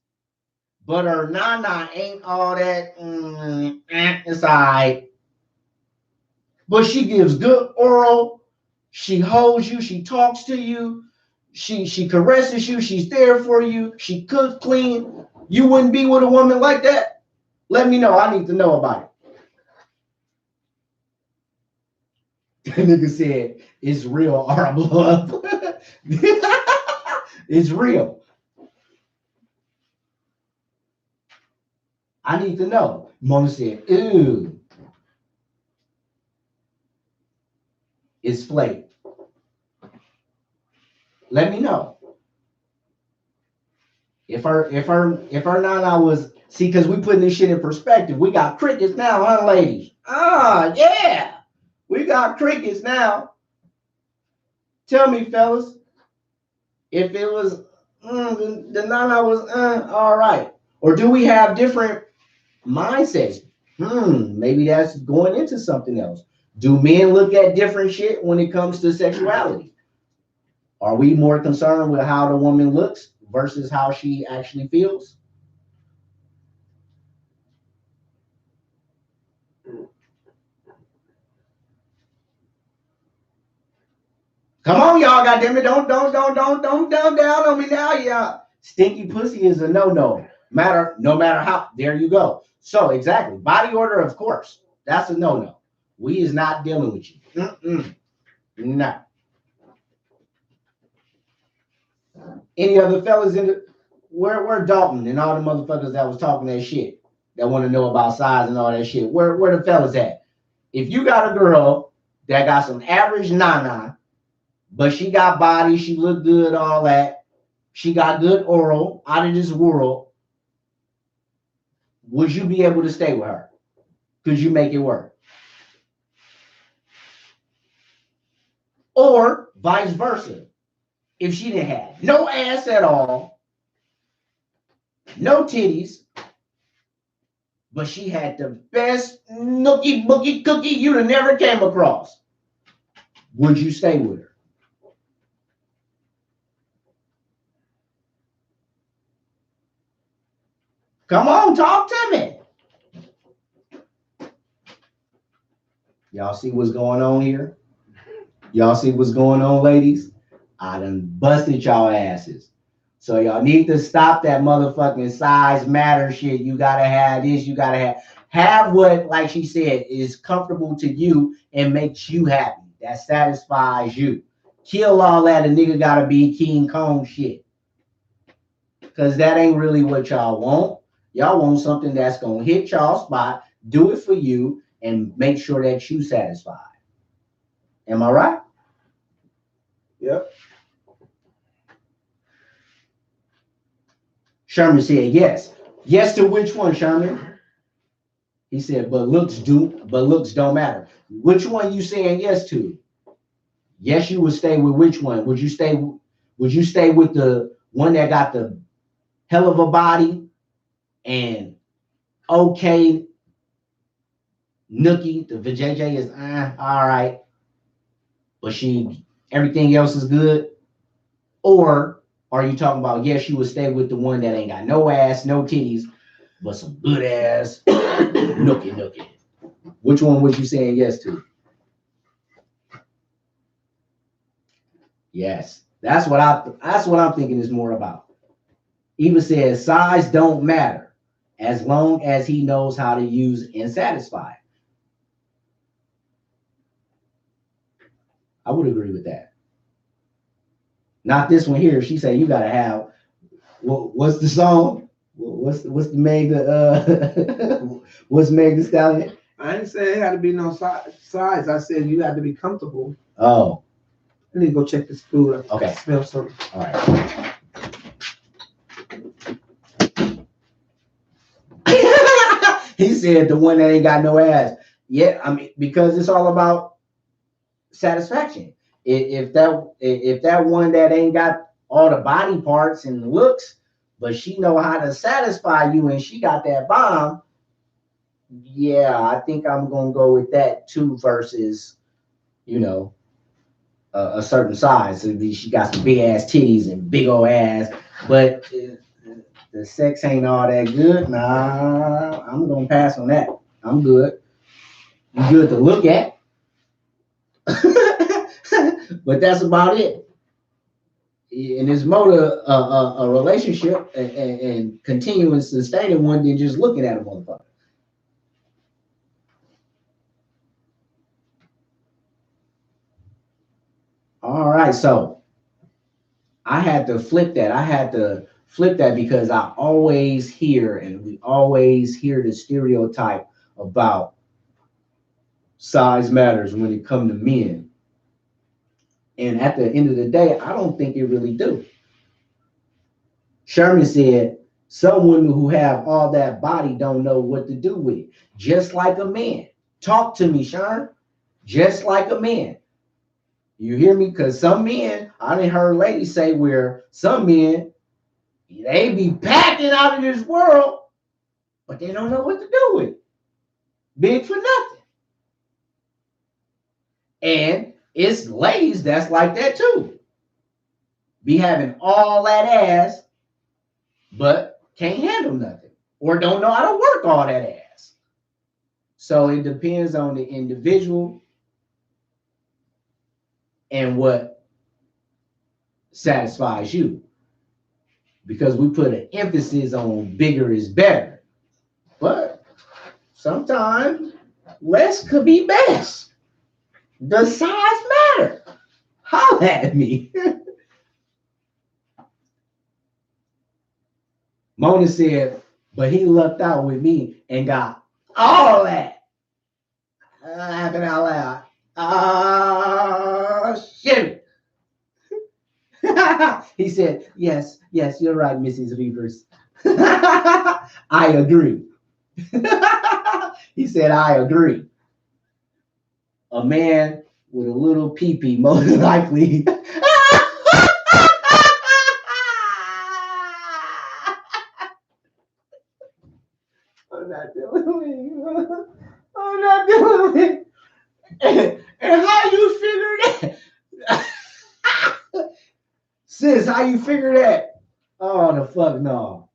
but her nana ain't all that, it's all right. But she gives good oral, she holds you, she talks to you, she caresses you, she's there for you, she cooks clean. You wouldn't be with a woman like that? Let me know. I need to know about it. The nigga said, it's real, or I'm love. It's real. I need to know. Mona said, ooh. It's flake. Let me know. If her nana was, see, because we putting this shit in perspective. We got crickets now, huh, ladies? Ah, yeah. We got crickets now. Tell me, fellas, if it was the nana was all right, or do we have different mindsets? Maybe that's going into something else. Do men look at different shit when it comes to sexuality? Are we more concerned with how the woman looks versus how she actually feels? Come on, y'all, goddamn it. Don't down on me now, y'all. Stinky pussy is a no no matter how. There you go. So exactly. Body odor, of course. That's a no. We is not dealing with you. No. Any other fellas in the where Dalton and all the motherfuckers that was talking that shit that want to know about size and all that shit? Where the fellas at? If you got a girl that got some average nana, but she got body, she look good, all that, she got good oral, out of this world, would you be able to stay with her? Could you make it work? Or vice versa. If she didn't have no ass at all, no titties, but she had the best nookie bookie cookie you'd have never came across, would you stay with her? Come on, talk to me. Y'all see what's going on here? Y'all see what's going on, ladies? I done busted y'all asses. So y'all need to stop that motherfucking size matter shit. You gotta have this, you gotta have what, like she said, is comfortable to you and makes you happy. That satisfies you. Kill all that a nigga gotta be King Kong shit. Cause that ain't really what y'all want. Y'all want something that's gonna hit y'all spot, do it for you, and make sure that you satisfied. Am I right? Yep. Sherman said yes. Yes to which one, Sherman? He said, but looks don't matter. Which one you saying yes to? Yes, you would stay with which one? Would you stay with the one that got the hell of a body and okay nookie? The VJJ is all right, but everything else is good? Or are you talking about, yes, you would stay with the one that ain't got no ass, no titties, but some good ass nookie? Which one was you saying yes to? Yes, that's what I'm thinking is more about. Eva says size don't matter as long as he knows how to use and satisfy. I would agree with that. Not this one here. She said you gotta have what's the song? What's the Meg what's Meg Thee Stallion? I didn't say it had to be no size. I said you had to be comfortable. Oh. I need to go check this food. Okay. Smell something. All right. He said the one that ain't got no ass. Yeah, I mean, because it's all about satisfaction. If that one that ain't got all the body parts and looks, but she know how to satisfy you and she got that bomb, yeah, I think I'm gonna go with that too versus, a certain size. So she got some big ass titties and big old ass, but the sex ain't all that good. Nah, I'm gonna pass on that. I'm good. You good to look at, but that's about it. And it's more a relationship and continuing sustaining one than just looking at a motherfucker. All right, so I had to flip that because I always hear, and we always hear the stereotype about size matters when it comes to men. And at the end of the day, I don't think it really do. Sherman said, some women who have all that body don't know what to do with it. Just like a man. Talk to me, Sherman. Just like a man. You hear me? Because some men, I done heard ladies say where some men, they be packing out of this world, but they don't know what to do with it. Big for nothing. And it's ladies that's like that too. Be having all that ass, but can't handle nothing or don't know how to work all that ass. So it depends on the individual and what satisfies you. Because we put an emphasis on bigger is better. But sometimes less could be best. Does size matter? Holla at me. Mona said, but he lucked out with me and got all that. Laughing out loud. Shit. He said, yes, you're right, Mrs. Reavers. I agree. He said, I agree. A man with a little pee-pee, most likely. I'm not doing it. And how you figure that? Sis, how you figure that? Oh, the fuck no.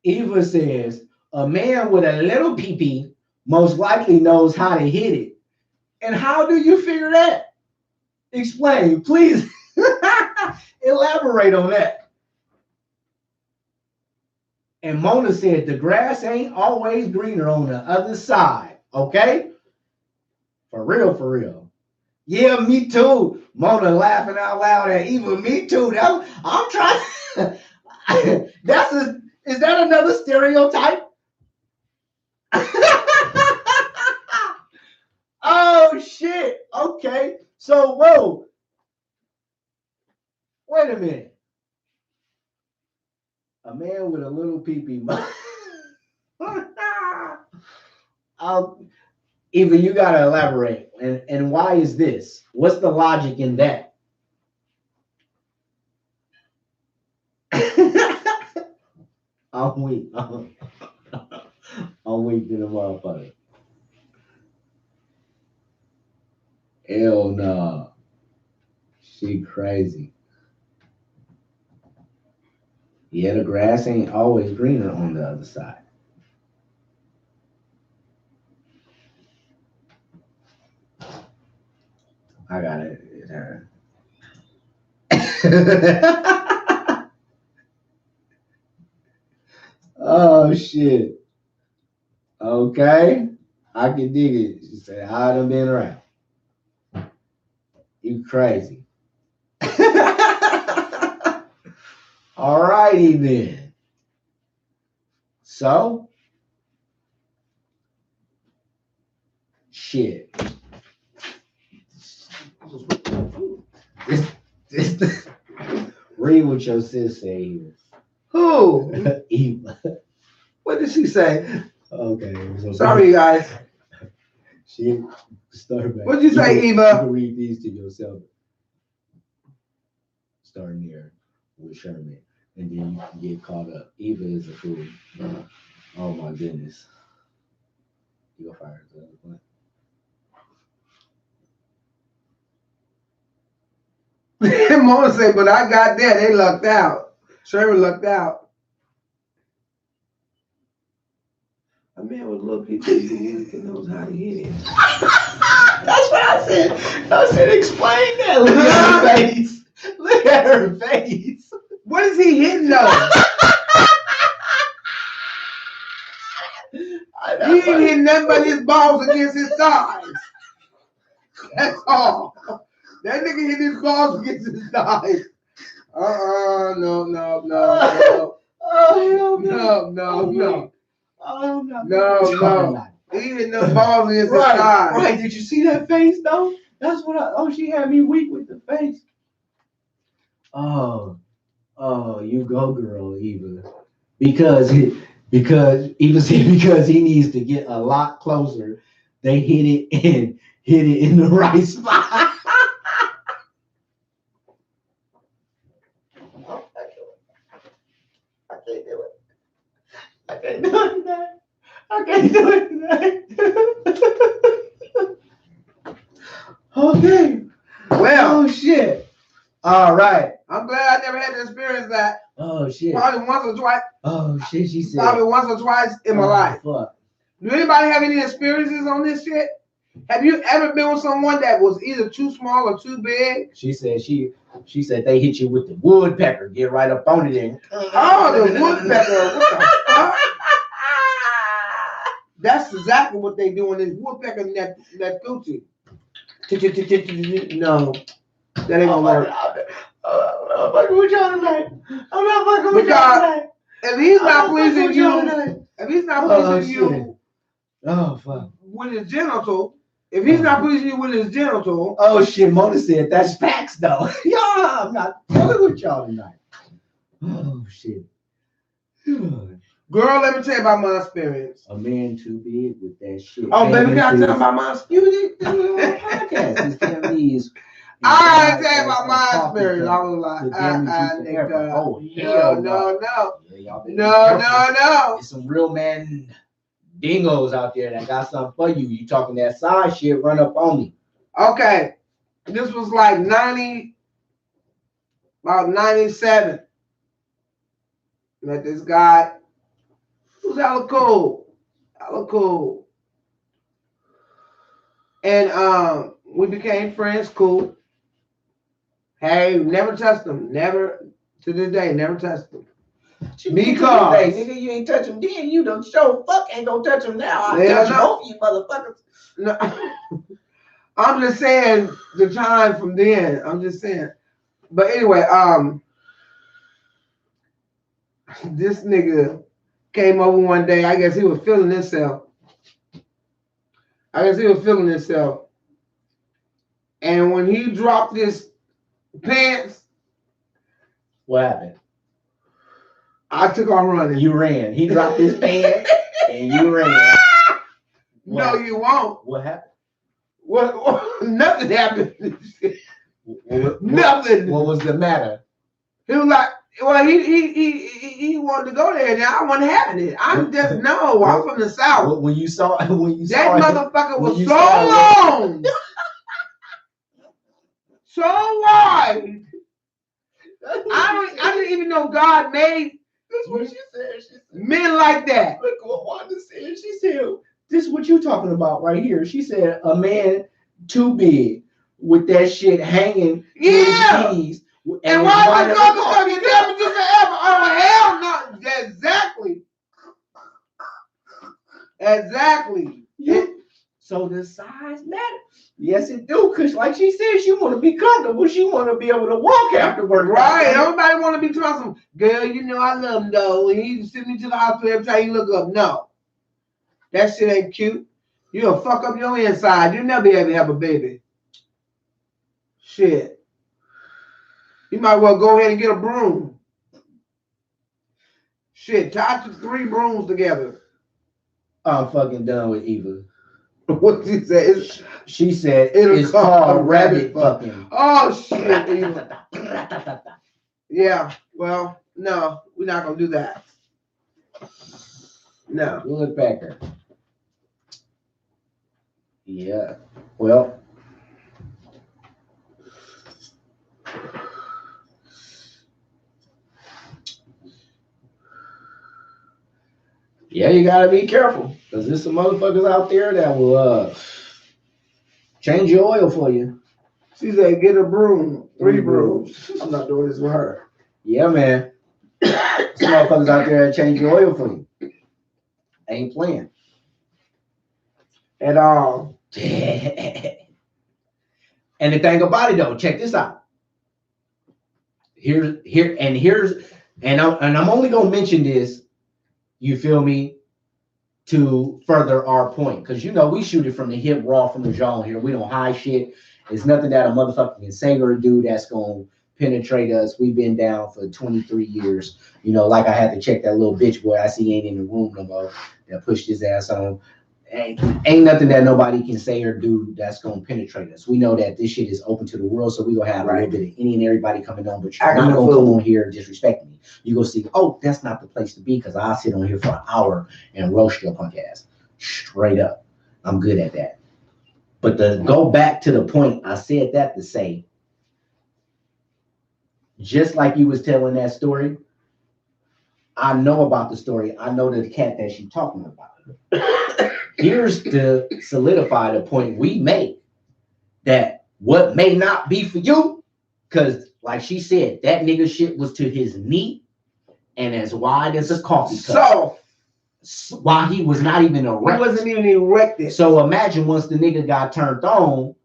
Eva says, a man with a little pee-pee most likely knows how to hit it. And how do you figure that? Explain, please. Elaborate on that. And Mona said, the grass ain't always greener on the other side. Okay? For real, for real. Yeah, me too. Mona laughing out loud at Eva. Me too. I'm trying. Is that another stereotype? Oh shit. Okay. So whoa. Wait a minute. A man with a little pee-pee. Eva, you gotta elaborate. And why is this? What's the logic in that? I'm weak. I'm weak to the motherfucker. Hell no. She crazy. Yeah, the grass ain't always greener on the other side. I got it. Oh shit. Okay. I can dig it. She said, I done been around. You crazy. All righty then. So, shit. Read what your sis say here. Who? Eva. What did she say? Okay. So Sorry, guys. She started back. What'd you say, Eva? You can read these to yourself. Starting here with Sherman. And then you can get caught up. Eva is a fool. Oh my goodness. You go fire the other one. Mona said, but I got there. They lucked out. Sherman lucked out. A man with a little people knows how to hit it. That's what I said. I said, explain that. Look at her face. Look at her face. What is he hitting though? He ain't hitting nothing but his balls against his thighs. That's all. That nigga hit his balls against his thighs. No. Oh, hell No. Oh, no. No. He hitting the balls against his thighs. Right. Did you see that face though? That's what she had me weak with the face. Oh, you go, girl, Eva. Because Eva said because he needs to get a lot closer. They hit it in the right spot. I can't do it. Okay. Well, oh shit. All right. I'm glad I never had to experience that. Oh shit. Probably once or twice. Oh shit, she said. Probably once or twice in my life. Fuck. Do anybody have any experiences on this shit? Have you ever been with someone that was either too small or too big? She said she said they hit you with the woodpecker. Get right up on it and oh, the woodpecker. What the fuck? That's exactly what they do in this woodpecker that Gucci. No, that ain't gonna work. I'm not fucking with y'all tonight. I'm not fucking with y'all tonight. If he's not pleasing you, oh fuck, with his genital, if he's not pleasing you with his genital, oh shit, Mona said that's facts though. Yeah, I'm not fucking with y'all tonight. Oh shit. Girl, let me tell you about my experience. A man too big with that shit. Oh, baby, can I tell you about my experience? You did the podcast. I tell you about my experience. I was like, nigga. Oh, hell no. No. There's some real man dingos out there that got something for you. You talking that side shit, run up on me. Okay. This was like about 97. Met this guy. was hella cool. Hella cool. And we became friends, cool. Hey, never touched them. Never, to this day, never touched them. Because hey, nigga, you ain't touch him then. You don't show fuck ain't gonna touch him now. I touch both of you motherfuckers. No, I'm just saying the time from then. I'm just saying. But anyway, this nigga came over one day. I guess he was feeling himself. And when he dropped his pants, what happened? I took off running. You ran. He dropped his pants and you ran. No, you won't. What happened? What? Nothing happened. Nothing. What was the matter? He was like, well, he wanted to go there. Now I wasn't having it. I'm just I'm from the South. When you saw that motherfucker was so long, so wide. I didn't even know God made. That's what she said. Men like that. Look what Wanda said. She said, "This is what you talking about right here." She said, "A man too big with that shit hanging to his knees." And why the motherfucker you never do forever? Oh hell no! Exactly. So the size matters. Yes, it do. Cause like she said, she want to be comfortable. She want to be able to walk afterward. Right. Everybody want to be talking. Girl, you know I love him though. And he send me to the hospital every time you look up. No, that shit ain't cute. You'll fuck up your inside. You'll never be able to have a baby. Shit. You might well go ahead and get a broom. Shit, tie 3 brooms together. I'm fucking done with Eva. What she said? She said it's called rabbit fucking. Oh shit, Eva. Yeah, well, no, we're not gonna do that. No. Look back her. Yeah. Well. Yeah, you gotta be careful because there's some motherfuckers out there that will change your oil for you. She said, "Get a broom, 3 brooms." I'm not doing this with her. Yeah, man. Some motherfuckers out there that change your oil for you. Ain't playing at all. And the thing about it though, check this out. I'm only gonna mention this. You feel me? To further our point, because you know we shoot it from the hip, raw from the jaw here. We don't hide shit. There's nothing that a motherfucker can say or do that's gonna penetrate us. We've been down for 23 years. You know, like I had to check that little bitch boy I see ain't in the room no more that pushed his ass on. Ain't nothing that nobody can say or do that's gonna penetrate us. We know that this shit is open to the world, so we gonna have a little bit of any and everybody coming on, but you're not gonna come on here and disrespect me. You go see, oh, that's not the place to be because I'll sit on here for an hour and roast your punk ass. Straight up. I'm good at that. But to go back to the point, I said that to say, just like you was telling that story, I know about the story. I know the cat that she's talking about. Here's to solidify the point we make that what may not be for you, because like she said, that nigga shit was to his knee and as wide as a coffee cup. So while he was not even erect. He wasn't even erected. So imagine once the nigga got turned on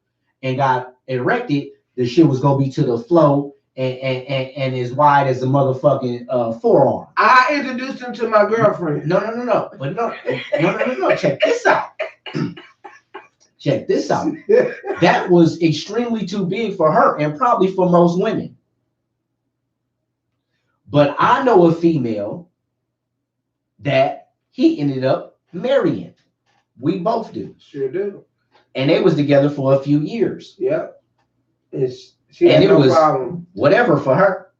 and got erected, the shit was gonna be to the flow and as wide as a motherfucking forearm. I introduced him to my girlfriend. No. But no. Check this out. Check this out. That was extremely too big for her and probably for most women. But I know a female that he ended up marrying. We both do. Sure do. And they was together for a few years. Yep. She had no problem. Whatever for her.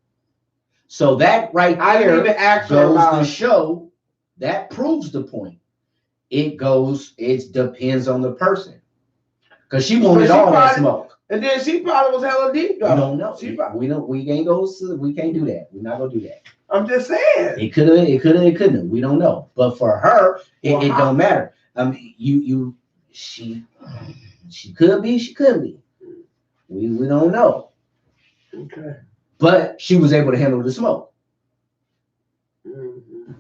So that right there goes to show that proves the point. It depends on the person. Because she wanted all that smoke. And then she probably was hella deep though. We don't know. We ain't go. We can't do that. We're not gonna do that. I'm just saying. It could have. It couldn't. We don't know. But for her, it don't matter. She could be. She could be. We don't know. Okay. But she was able to handle the smoke. Mm-hmm.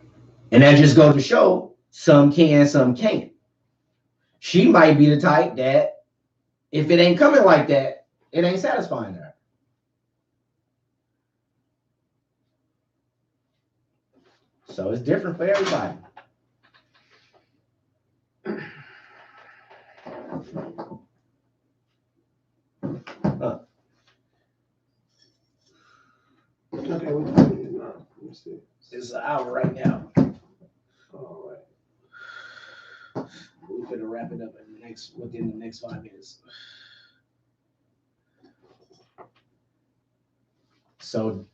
And that just goes to show some can, some can't. She might be the type that if it ain't coming like that, it ain't satisfying her. So it's different for everybody. Okay, what time is it now? Let me see. It's an hour right now. All right. We're gonna wrap it up within the next 5 minutes. So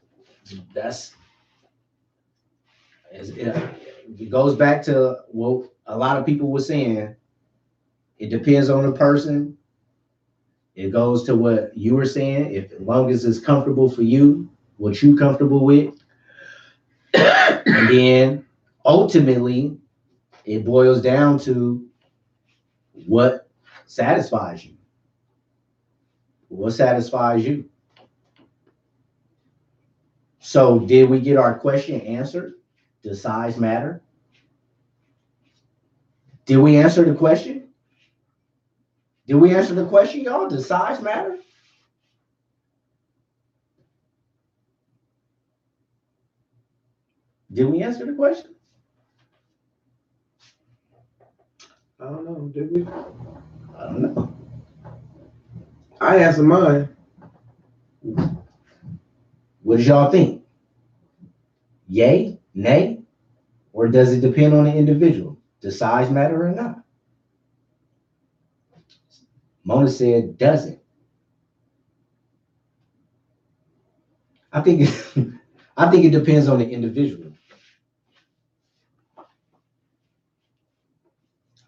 it goes back to what a lot of people were saying. It depends on the person. It goes to what you were saying. If as long as it's comfortable for you, what you comfortable with, and then ultimately it boils down to what satisfies you. What satisfies you? So did we get our question answered? Does size matter? Did we answer the question? Did we answer the question, y'all? Does size matter? Did we answer the question? I don't know. Did we? I don't know. I answered mine. What does y'all think? Yay? Nay? Or does it depend on the individual? Does size matter or not? Mona said doesn't. I think it depends on the individual.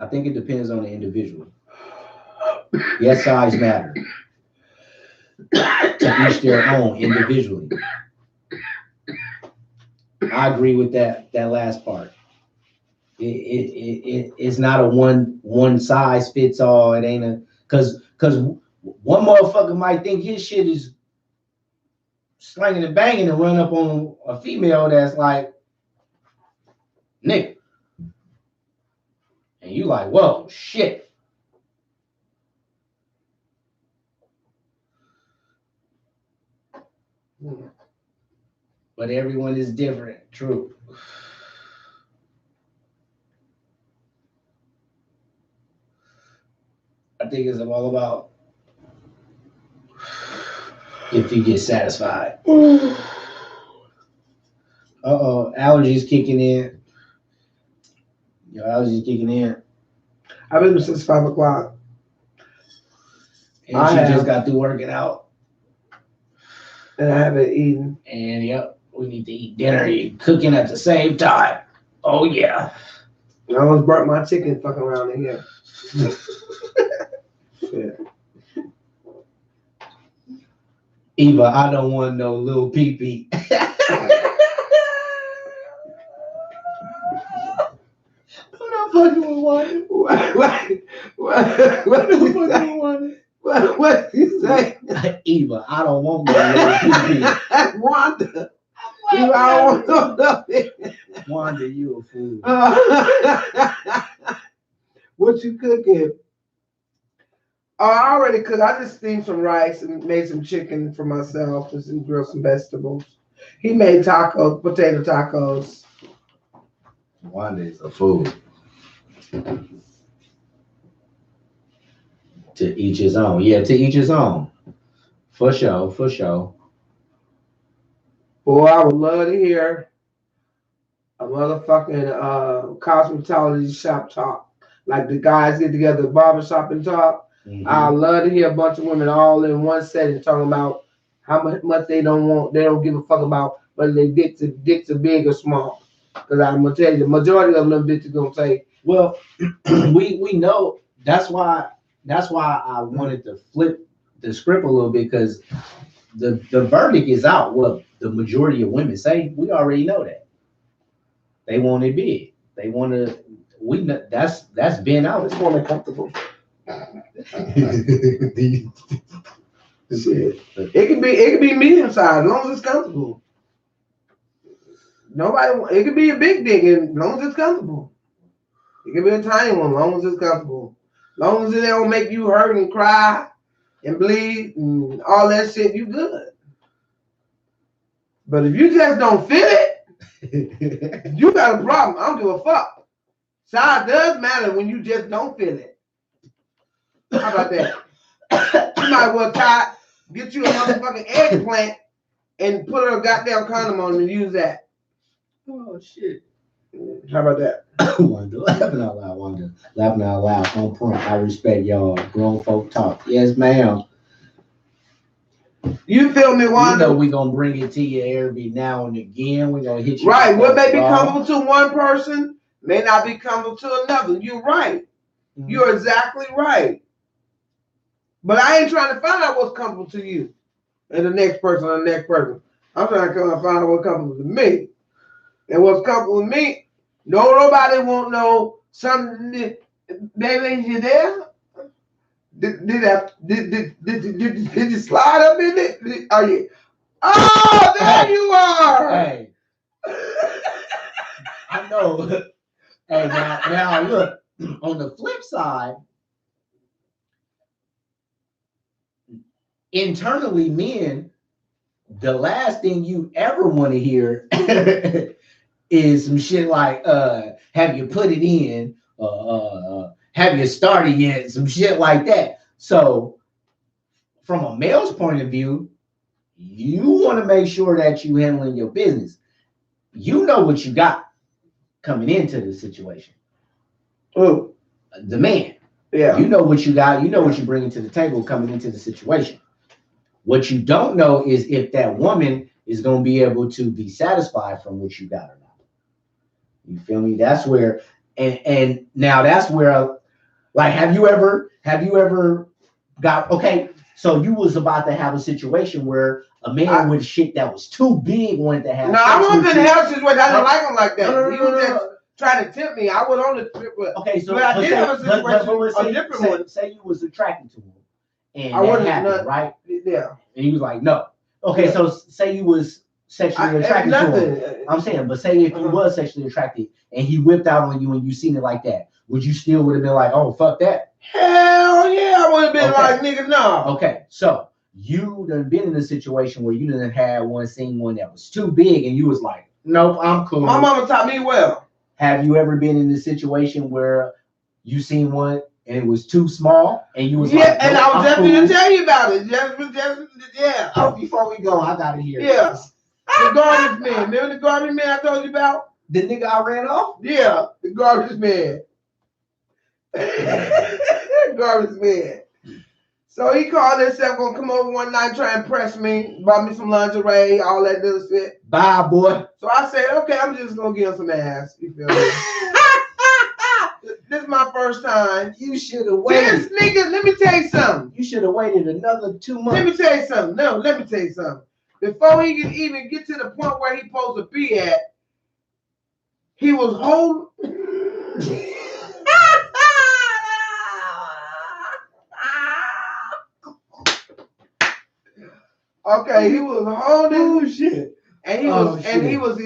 I think it depends on the individual. Yes, size matters. To each their own individually. I agree with that last part. It's not a one size fits all. It ain't a because one motherfucker might think his shit is slanging and banging and run up on a female that's like, nigga. And you like, whoa, shit. But everyone is different. True. I think it's all about if you get satisfied. Allergies kicking in. Your allergies kicking in. I've been since 5 o'clock. And she just got through working out. And I haven't eaten. And yep, we need to eat dinner. You're cooking at the same time. Oh yeah. I almost burnt my chicken fucking around in here. Yeah. Eva, I don't want no little pee-pee. I'm not fucking with one. What you say? Eva, I don't want no little pee-pee. Wanda. I don't want nothing. Wanda, you a fool. What you cooking? Oh, I already cooked. I just steamed some rice and made some chicken for myself and grilled some vegetables. He made tacos, potato tacos. Wanda is a fool. To each his own. Yeah, to each his own. For sure, for sure. Boy, I would love to hear a motherfucking cosmetology shop talk. Like the guys get together at barbershop and talk. Mm-hmm. I love to hear a bunch of women all in one setting talking about how much they don't give a fuck about whether they dicks are big or small. Because I'm gonna tell you, the majority of them bitches gonna say, well, we know that's why I wanted to flip the script a little bit because the verdict is out. What the majority of women say, we already know that. They want it big. They want to. We know that's been out. It's more comfortable. Shit. It can be medium size as long as it's comfortable. It could be a big dick as long as it's comfortable. It could be a tiny one as long as it's comfortable. As long as it don't make you hurt and cry and bleed and all that shit, you good. But if you just don't feel it, you got a problem. I don't give a fuck. Size does matter when you just don't feel it. How about that? You might well get you a motherfucking eggplant and put a goddamn condom on and use that. Oh shit. How about that? Wanda, laughing out loud, Wanda. Laughing out loud. On point. I respect y'all. Grown folk talk. Yes, ma'am. You feel me, Wanda? You know we gonna bring it to you every now and again. We gonna hit you. Right. What may be comfortable to one person may not be comfortable to another. You're right. Mm-hmm. You're exactly right. But I ain't trying to find out what's comfortable to you and the next person or the next person. I'm trying to find out what's comfortable to me. And what's comfortable with me, nobody won't know something. Baby, you there? Did you slide up in it? Are you? Oh, there you are. Hey. I know. Hey, now look, on the flip side, internally, men, the last thing you ever want to hear is some shit like, have you put it in? Have you started yet? Some shit like that. So from a male's point of view, you want to make sure that you handling your business. You know what you got coming into the situation. Who? The man. Yeah. You know what you got. You know what you're bringing to the table coming into the situation. What you don't know is if that woman is going to be able to be satisfied from what you got or not. You feel me? That's where, and now that's where, like, have you ever got, okay, so you was about to have a situation where a man with shit that was too big wanted to have. No, I wasn't in a health situation. I didn't like him like that. He was just trying to tempt me. I was on the trip, but okay, so but I did have a situation, a different one. Say you was attracted to him, and I wasn't happened, right? Yeah. And he was like, no. Okay, so say you was sexually attracted to him. I'm saying, but say if you was sexually attracted and he whipped out on you and you seen it like that, would you still would have been like, oh, fuck that? Hell yeah, I would have been like, nigga, no. Okay, so you done been in a situation where you done had seen one that was too big and you was like, nope, I'm cool. My mama taught me well. Have you ever been in a situation where you seen one and it was too small and you was like, yeah, and I was just going to tell you about it. Yeah. Oh, before we go, I gotta hear. Yeah. The garbage man. Remember the garbage man I told you about? The nigga I ran off? Yeah, the garbage man. Garbage man. So he called himself gonna come over one night, try and impress me, bought me some lingerie, all that little shit. Bye, boy. So I said, okay, I'm just gonna give him some ass. You feel me? This is my first time. You should have waited. This nigga, let me tell you something. You should have waited another 2 months. Let me tell you something. No, let me tell you something. Before he could even get to the point where he supposed to be at, he was holding. Okay, he was holding. Oh shit! And he was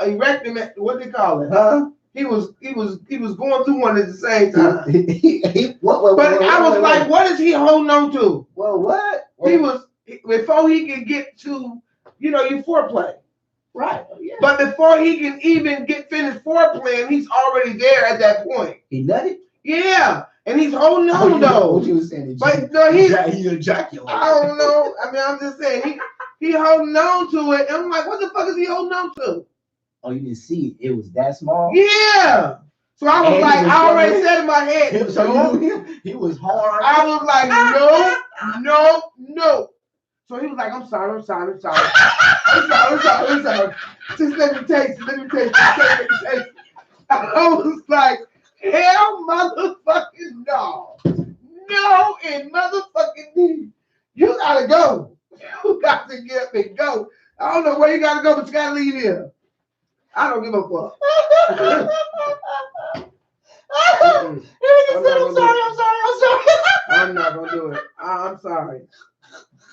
erecting. What they call it? Huh? He was going through one at the same time. But I was like, what is he holding on to? Well, what? He was before he could get to, you foreplay. Right. Yeah. But before he can even get finished foreplaying, he's already there at that point. He nutted? Yeah. And he's holding on though. What you was saying? But no, he ejaculated. I don't know. I mean, I'm just saying he holding on to it. And I'm like, what the fuck is he holding on to? Oh, you didn't see it? It was that small? Yeah. So I was like, I already said in my head. So he was hard. I was like, no. So he was like, I'm sorry. Just let me taste it. I was like, hell motherfucking no. No, in motherfucking D. You gotta go. You got to get up and go. I don't know where you gotta go, but you gotta leave here. I don't give a fuck. I'm sorry. I'm not gonna do it. I'm sorry.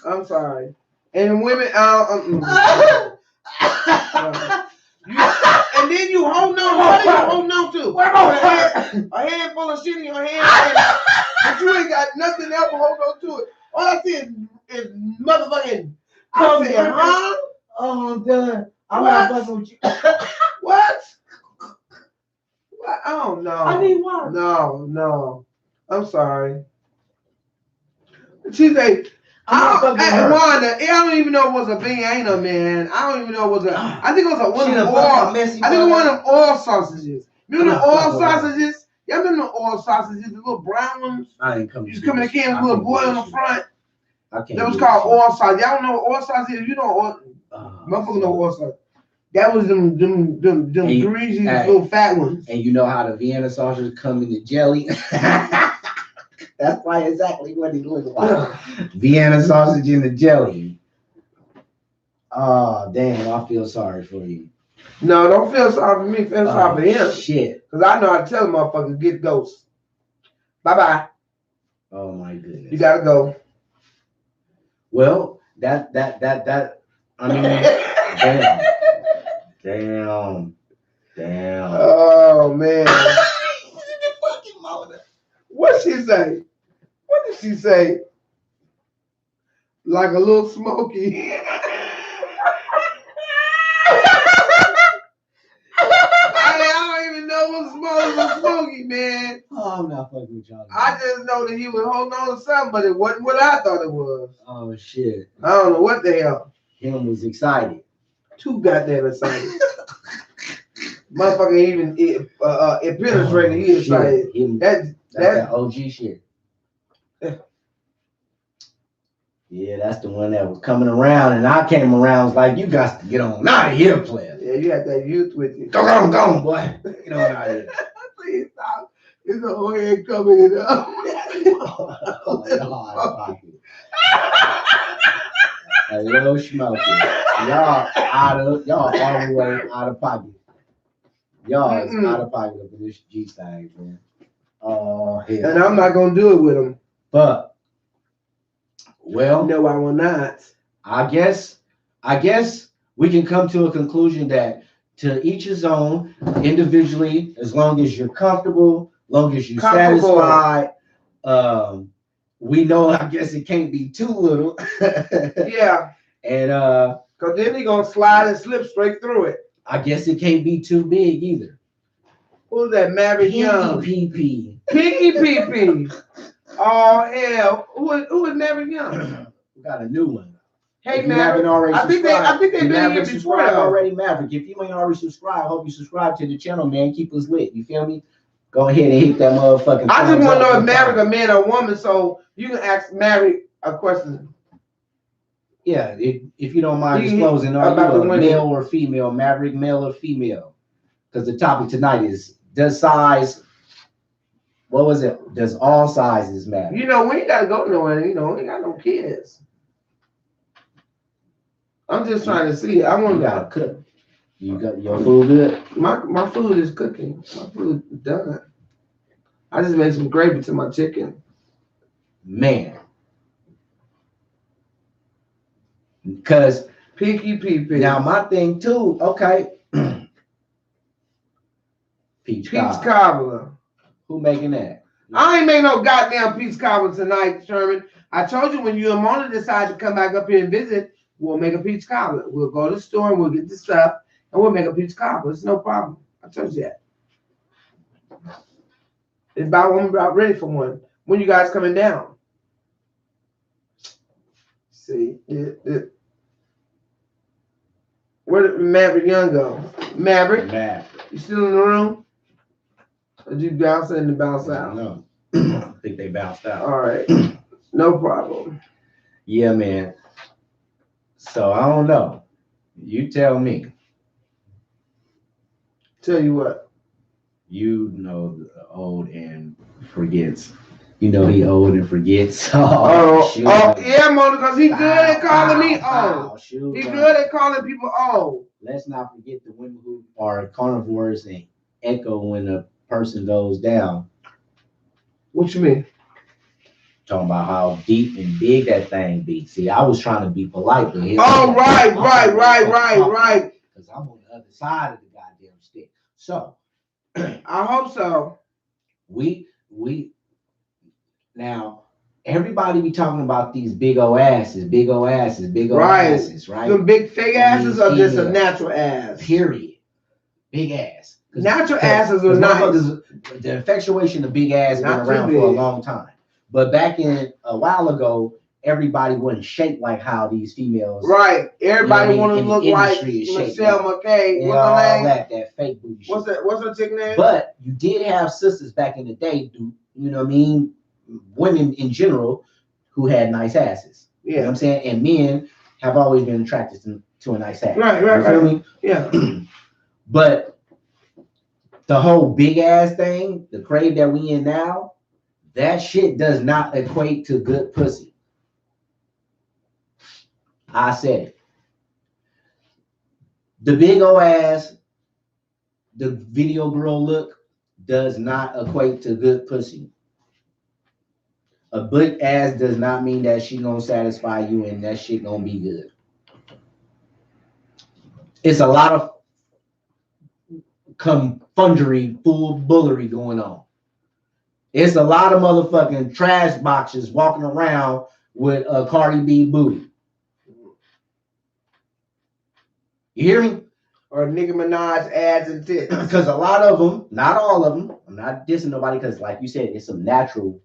I'm sorry. And women, and then you hold on. What are you holding on to? A handful of shit in your hand, but you ain't got nothing else to hold on to it. All I see is motherfucking. I said, huh? Oh, I'm done. I'm not fucking with you. What? Oh no. I need water. No. I'm sorry. She's like, Wanda, I don't even know it was a Vienna, man. I don't even know it was a. I think it was one of them oil. I think it was one of them oil sausages. Remember the oil sausages? Y'all remember the oil sausages, the little brown ones? I ain't coming. You just come in the can with a little boy on the front. That was called oil sausage. Y'all don't know what oil sausage is? You know oil. Motherfucker know oil sausage. That was them greasy little fat ones. And you know how the Vienna sausages come in the jelly? That's why exactly what he looks like. Vienna sausage in the jelly. Oh, damn, I feel sorry for you. No, don't feel sorry for me. Feel sorry for him. Shit. Because I know how to tell a motherfucker, get ghosts. Bye-bye. Oh, my goodness. You got to go. Well, that, I mean, damn. Oh, man. What she say? What did she say? Like a little Smokey. I don't even know what Smokey, man. Oh, I'm not fucking with y'all. I just know that he was holding on to something, but it wasn't what I thought it was. Oh, shit. I don't know what the hell. Him was excited. Too goddamn excited. Motherfucker even it penetrated. He excited. That's that OG shit. Yeah, that's the one that was coming around, and I came around was like, you got to get on out of here, player. Yeah, you had that youth with you. Go on, boy. Get on out of here. Please stop. His old head coming up. A little smoky. Y'all all the way out of pocket. Y'all is out of pocket for this G thing, man. Oh, hell. And I'm not gonna do it with him. But, well, no, I will not. I guess we can come to a conclusion that to each his own, individually, as long as you're comfortable, long as you're satisfied. We know, I guess it can't be too little. Yeah. And because then they're gonna slide and slip straight through it. I guess it can't be too big either. Who's that? Maverick Young. Pinky PP. Oh hell. Who is Maverick Young? We got a new one. Hey, Maverick. I think they've been here before already, Maverick. If you ain't already subscribed, I hope you subscribe to the channel, man. Keep us lit. You feel me? Go ahead and hit that motherfucking. I just want to know if Maverick a man or woman, so you can ask Maverick a question. Yeah, if you don't mind disclosing, are you a male or female, Maverick, male or female? Because the topic tonight is, does size, what was it? Does all sizes matter? You know, we ain't got to go nowhere. We ain't got no kids. I'm just trying to see. I want to cook. You got your food good? My food is cooking. My food is done. I just made some gravy to my chicken. Man. Because PP. Now my thing too, okay. Peach cobbler. Who making that? I ain't making no goddamn peach cobbler tonight, Sherman. I told you when you and Mona decide to come back up here and visit, we'll make a peach cobbler. We'll go to the store and we'll get the stuff and we'll make a peach cobbler. It's no problem. I told you that. I'm about ready for one. When you guys coming down? See, where did Maverick Young go? Maverick, you still in the room? Or did you bounce in and bounce out? No, I think they bounced out. All right, no problem. Yeah, man. So I don't know. You tell me. Tell you what. You know the old and forgets. You know he old and forgets. Yeah, Mona, because he good at calling me old. He good at calling people old. Let's not forget the women who are carnivores and echo when a person goes down. What you mean? Talking about how deep and big that thing be. See, I was trying to be polite, but right. Because I'm on the other side of the goddamn stick. So I hope so. We now everybody be talking about these big old asses, asses, right? Them big fake asses are just a natural ass. Period. Big ass. Natural asses are nice. The infatuation of big ass been around for a long time. But back in a while ago, everybody wasn't shaped like how these females. Right. Everybody want to look like Michelle McKay. What's her name? That fake booty shit. What's her chick name? But you did have sisters back in the day, you know what I mean? Women in general who had nice asses. Yeah. You know what I'm saying? And men have always been attracted to a nice ass. Right. You feel me? Yeah. But the whole big ass thing, the crave that we in now, that shit does not equate to good pussy. I said it. The big old ass, the video girl look does not equate to good pussy. A big ass does not mean that she gonna satisfy you and that shit gonna be good. It's a lot of confundery, full bullery going on. It's a lot of motherfucking trash boxes walking around with a Cardi B booty. You hear me? Or Nicki Minaj ads and tits. Because a lot of them, not all of them, I'm not dissing nobody because like you said, it's some natural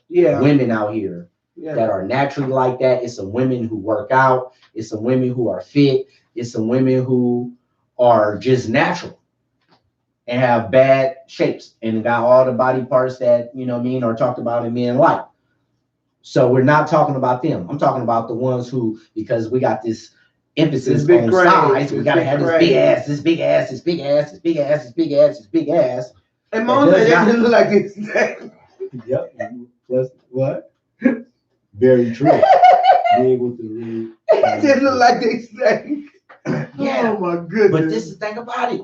women out here that are naturally like that. It's some women who work out. It's some women who are fit. It's some women who are just natural and have bad shapes and got all the body parts that, you know what I mean, are talked about in men like. So we're not talking about them. I'm talking about the ones who, because we got this emphasis on size, we gotta have this big ass, this big ass, this big ass, this big ass, this big ass, this big ass. And most of them look like this. Yep. Plus what? Very true. Big with the ring. It just look like they say. Yeah. Oh my goodness. But this is the thing about it.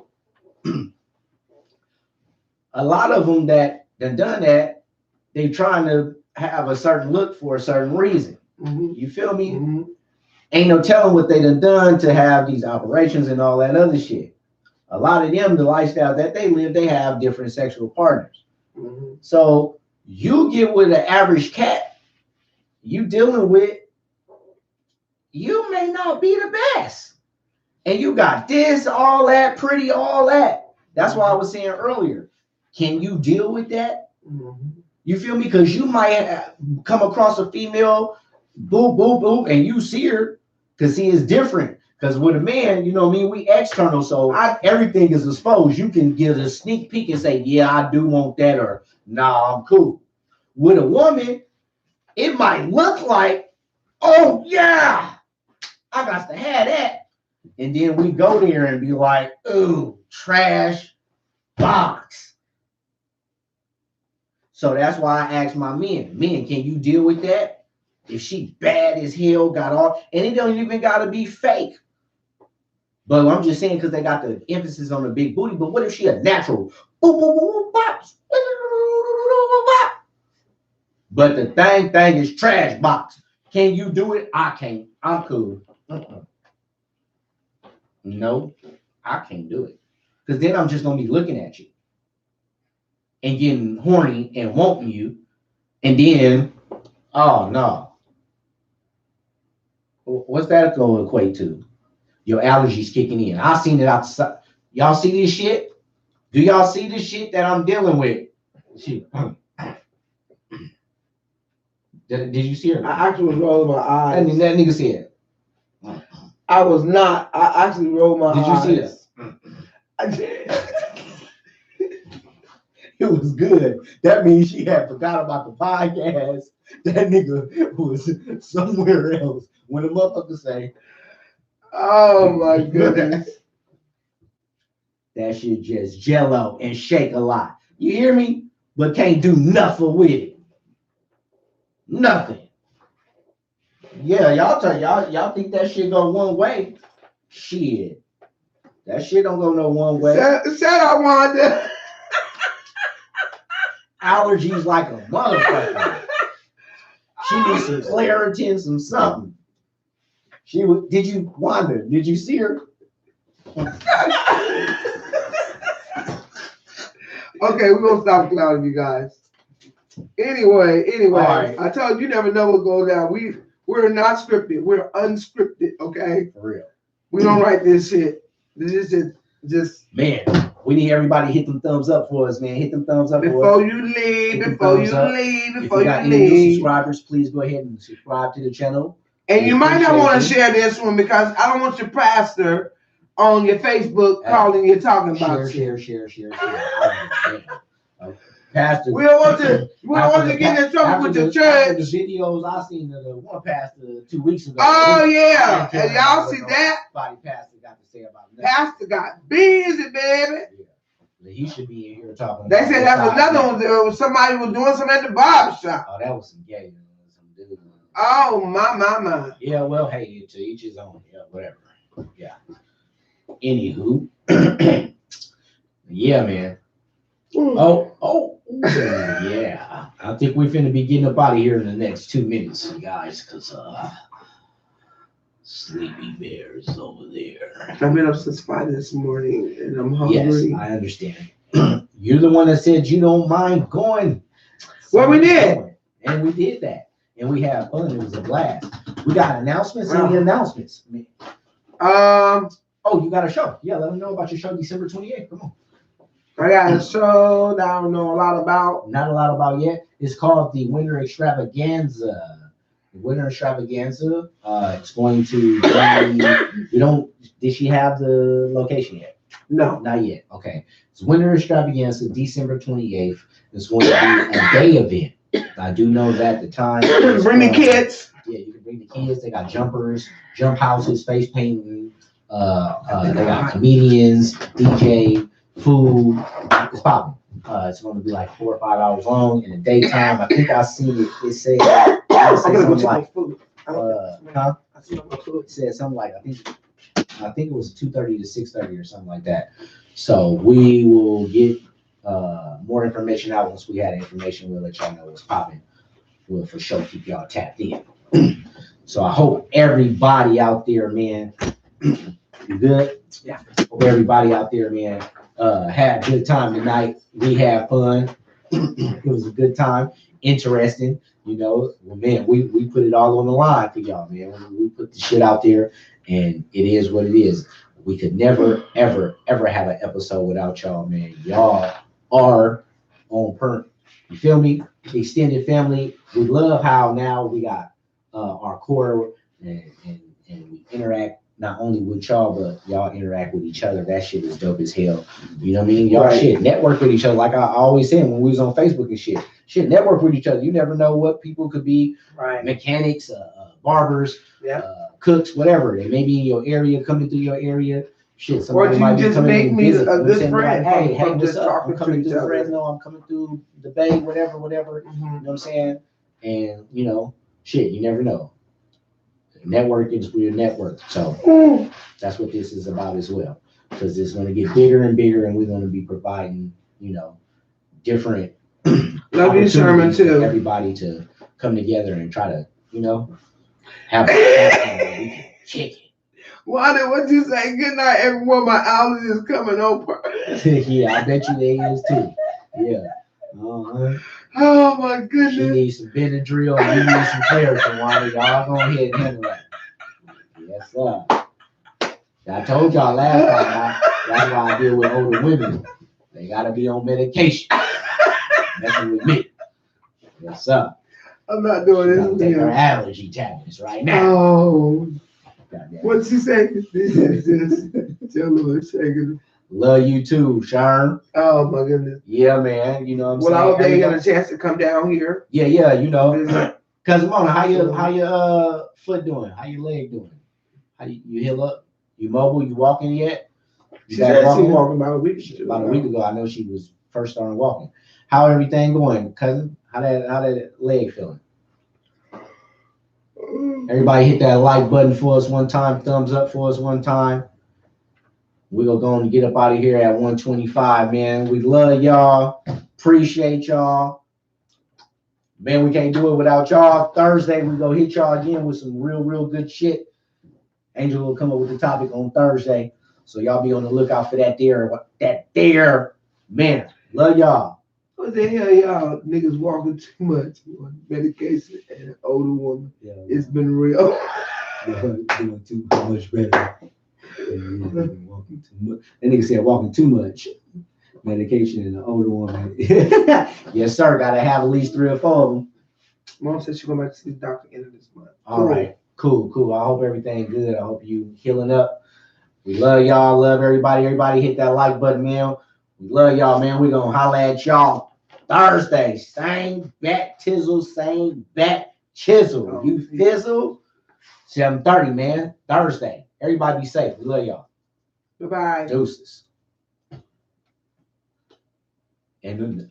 A lot of them that done that, they trying to have a certain look for a certain reason. Mm-hmm. You feel me? Mm-hmm. Ain't no telling what they done to have these operations and all that other shit. A lot of them, the lifestyle that they live, they have different sexual partners. Mm-hmm. So you get with an average cat, you dealing with, you may not be the best. And you got this, all that, pretty, all that. That's why I was saying earlier. Can you deal with that? Mm-hmm. You feel me? Because you might come across a female, boop, boop, boop, and you see her, because see, it's different. Because with a man, you know what I mean, we external, so everything is exposed. You can give a sneak peek and say, yeah, I do want that, or nah, I'm cool. With a woman, it might look like, oh yeah, I got to have that. And then we go there and be like, ooh, trash box. So that's why I asked my men, can you deal with that? If she bad as hell, got all, and it don't even gotta be fake. But I'm just saying because they got the emphasis on the big booty. But what if she a natural? But the thing is trash box. Can you do it? I can't. I'm cool. No, I can't do it. Because then I'm just gonna be looking at you and getting horny and wanting you, and then, oh no. What's that going to equate to? Your allergies kicking in. I've seen it outside. Y'all see this shit? Do y'all see this shit that I'm dealing with? Shit. Did you see her? I actually was rolling my eyes. That nigga see it. I was not. I actually rolled my eyes. Did you see this? I did. It was good. That means she had forgot about the podcast. That nigga was somewhere else. When the motherfucker say, oh my goodness. That shit just jello and shake a lot. You hear me? But can't do nothing with it. Nothing. Yeah, y'all think that shit go one way? Shit. That shit don't go no one way. Shut up, Wanda. Allergies like a motherfucker. She needs some Claritin, some something. Did you Wanda? Did you see her? Okay, we're gonna stop clouding you guys. Anyway, right. I told you never know what goes down. We're not scripted. We're unscripted. Okay, for real. We don't write this shit. This is just man. We need everybody to hit them thumbs up for us, man. Hit them thumbs up before for us. You leave. Hit before you leave. Before you got any new subscribers, please go ahead and subscribe to the channel. And you might not want to share this one because I don't want your pastor on your Facebook calling you talking about share. Pastor, we don't want to get in trouble with the church. The videos I seen of the one pastor 2 weeks ago. Oh yeah, and y'all see that? Pastor got to say about that. Pastor got busy, baby. Yeah. He should be in here talking. They said that's another one. Somebody was doing something at the barber shop. Oh, that was some gay. Some dude. Oh my. Yeah, well, hey, to each his own. Yeah, whatever. Yeah. Anywho, yeah, man. Oh, yeah. I think we're finna be getting up out of here in the next 2 minutes, guys, because Sleepy Bear is over there. I've been up since 5 this morning and I'm hungry. Yes, I understand. You're the one that said you don't mind going. Well, we did. And we did that. And we had fun. It was a blast. We got announcements and announcements. Oh, you got a show. Yeah, let them know about your show December 28th. Come on. I got a show that I don't know a lot about. Not a lot about yet. It's called the Winter Extravaganza. Winter Extravaganza. It's going to be, did she have the location yet? No. Not yet. Okay. It's Winter Extravaganza, December 28th. It's going to be a day event. I do know that the time. Bring the kids. Yeah, you can bring the kids. They got jumpers, jump houses, face painting. They got comedians, DJ, food. It's popping. It's going to be like 4 or 5 hours long in the daytime. I think I seen it. It said something like, It said something like I think it was 2:30 to 6:30 or something like that. So we will get more information out once we had information. We'll let y'all know what's popping. We'll for sure keep y'all tapped in. So I hope everybody out there, man. You good? Yeah. Hope everybody out there, man, had a good time tonight. We had fun. It was a good time. Interesting. You know, well, man, we put it all on the line for y'all, man. We put the shit out there, and it is what it is. We could never, ever, ever have an episode without y'all, man. Y'all are on perk. You feel me? The extended family. We love how now we got our core and we interact not only with y'all, but y'all interact with each other. That shit is dope as hell. You know what I mean? Y'all shit network with each other. Like I always said when we was on Facebook and shit. Shit, network with each other. You never know what people could be. Right. Mechanics, barbers, cooks, whatever. They may be in your area, coming through your area. Shit, somebody might be coming in. Make me a good friend. Like, hey, what's up? I'm coming through Fresno. I'm coming through the Bay, whatever. Mm-hmm. You know what I'm saying? And, you know, shit, you never know. Networking is your network. So that's what this is about as well. Because it's going to get bigger and bigger, and we're going to be providing, you know, different love you, Sherman, too. For everybody to come together and try to, you know, have a chicken. Wanda, what you say? Good night, everyone. My allergy is coming over. Yeah, I bet you they is too. Yeah. Oh my goodness. She needs some Benadryl and you need some Claritin, Wanda. Y'all go ahead and handle that. Yes, sir. I told y'all last time, that's why I deal with older women. They gotta be on medication. Messing with me. Yes, sir. I'm not doing this. Take her allergy tablets right now. Oh. What'd she say? Tell her shaking. Love you too, Sharon. Oh my goodness. Yeah, man. You know what I'm saying? Well, I hope they get a chance to come down here. Yeah, you know. Cause Mona, how your foot doing? How your leg doing? How you heal up? You mobile? You walking yet? She said she walking about a week ago. About a week ago, I know she was first starting walking. How everything going, cousin? How that leg feeling? Everybody hit that like button for us one time. Thumbs up for us one time. We're going to go and get up out of here at 125, man. We love y'all. Appreciate y'all. Man, we can't do it without y'all. Thursday, we're going to hit y'all again with some real good shit. Angel will come up with the topic on Thursday. So y'all be on the lookout for that there. Man, love y'all. What the hell, y'all niggas walking too much on medication and an older woman? Yeah. It's been real. Doing too much better. Walking too much. That nigga said walking too much. Medication and an older woman. Yes, sir. Gotta have at least 3 or 4 of them. Mom said she's going back to see the doctor end of this month. All right. Cool. I hope everything good. I hope you healing up. We love y'all. Love everybody. Everybody hit that like button, man. We love y'all, man. We're going to holler at y'all Thursday. Same bat tizzle, same bat chisel. Oh, you fizzle? 7:30, man. Thursday. Everybody be safe. We love y'all. Bye-bye. Deuces. And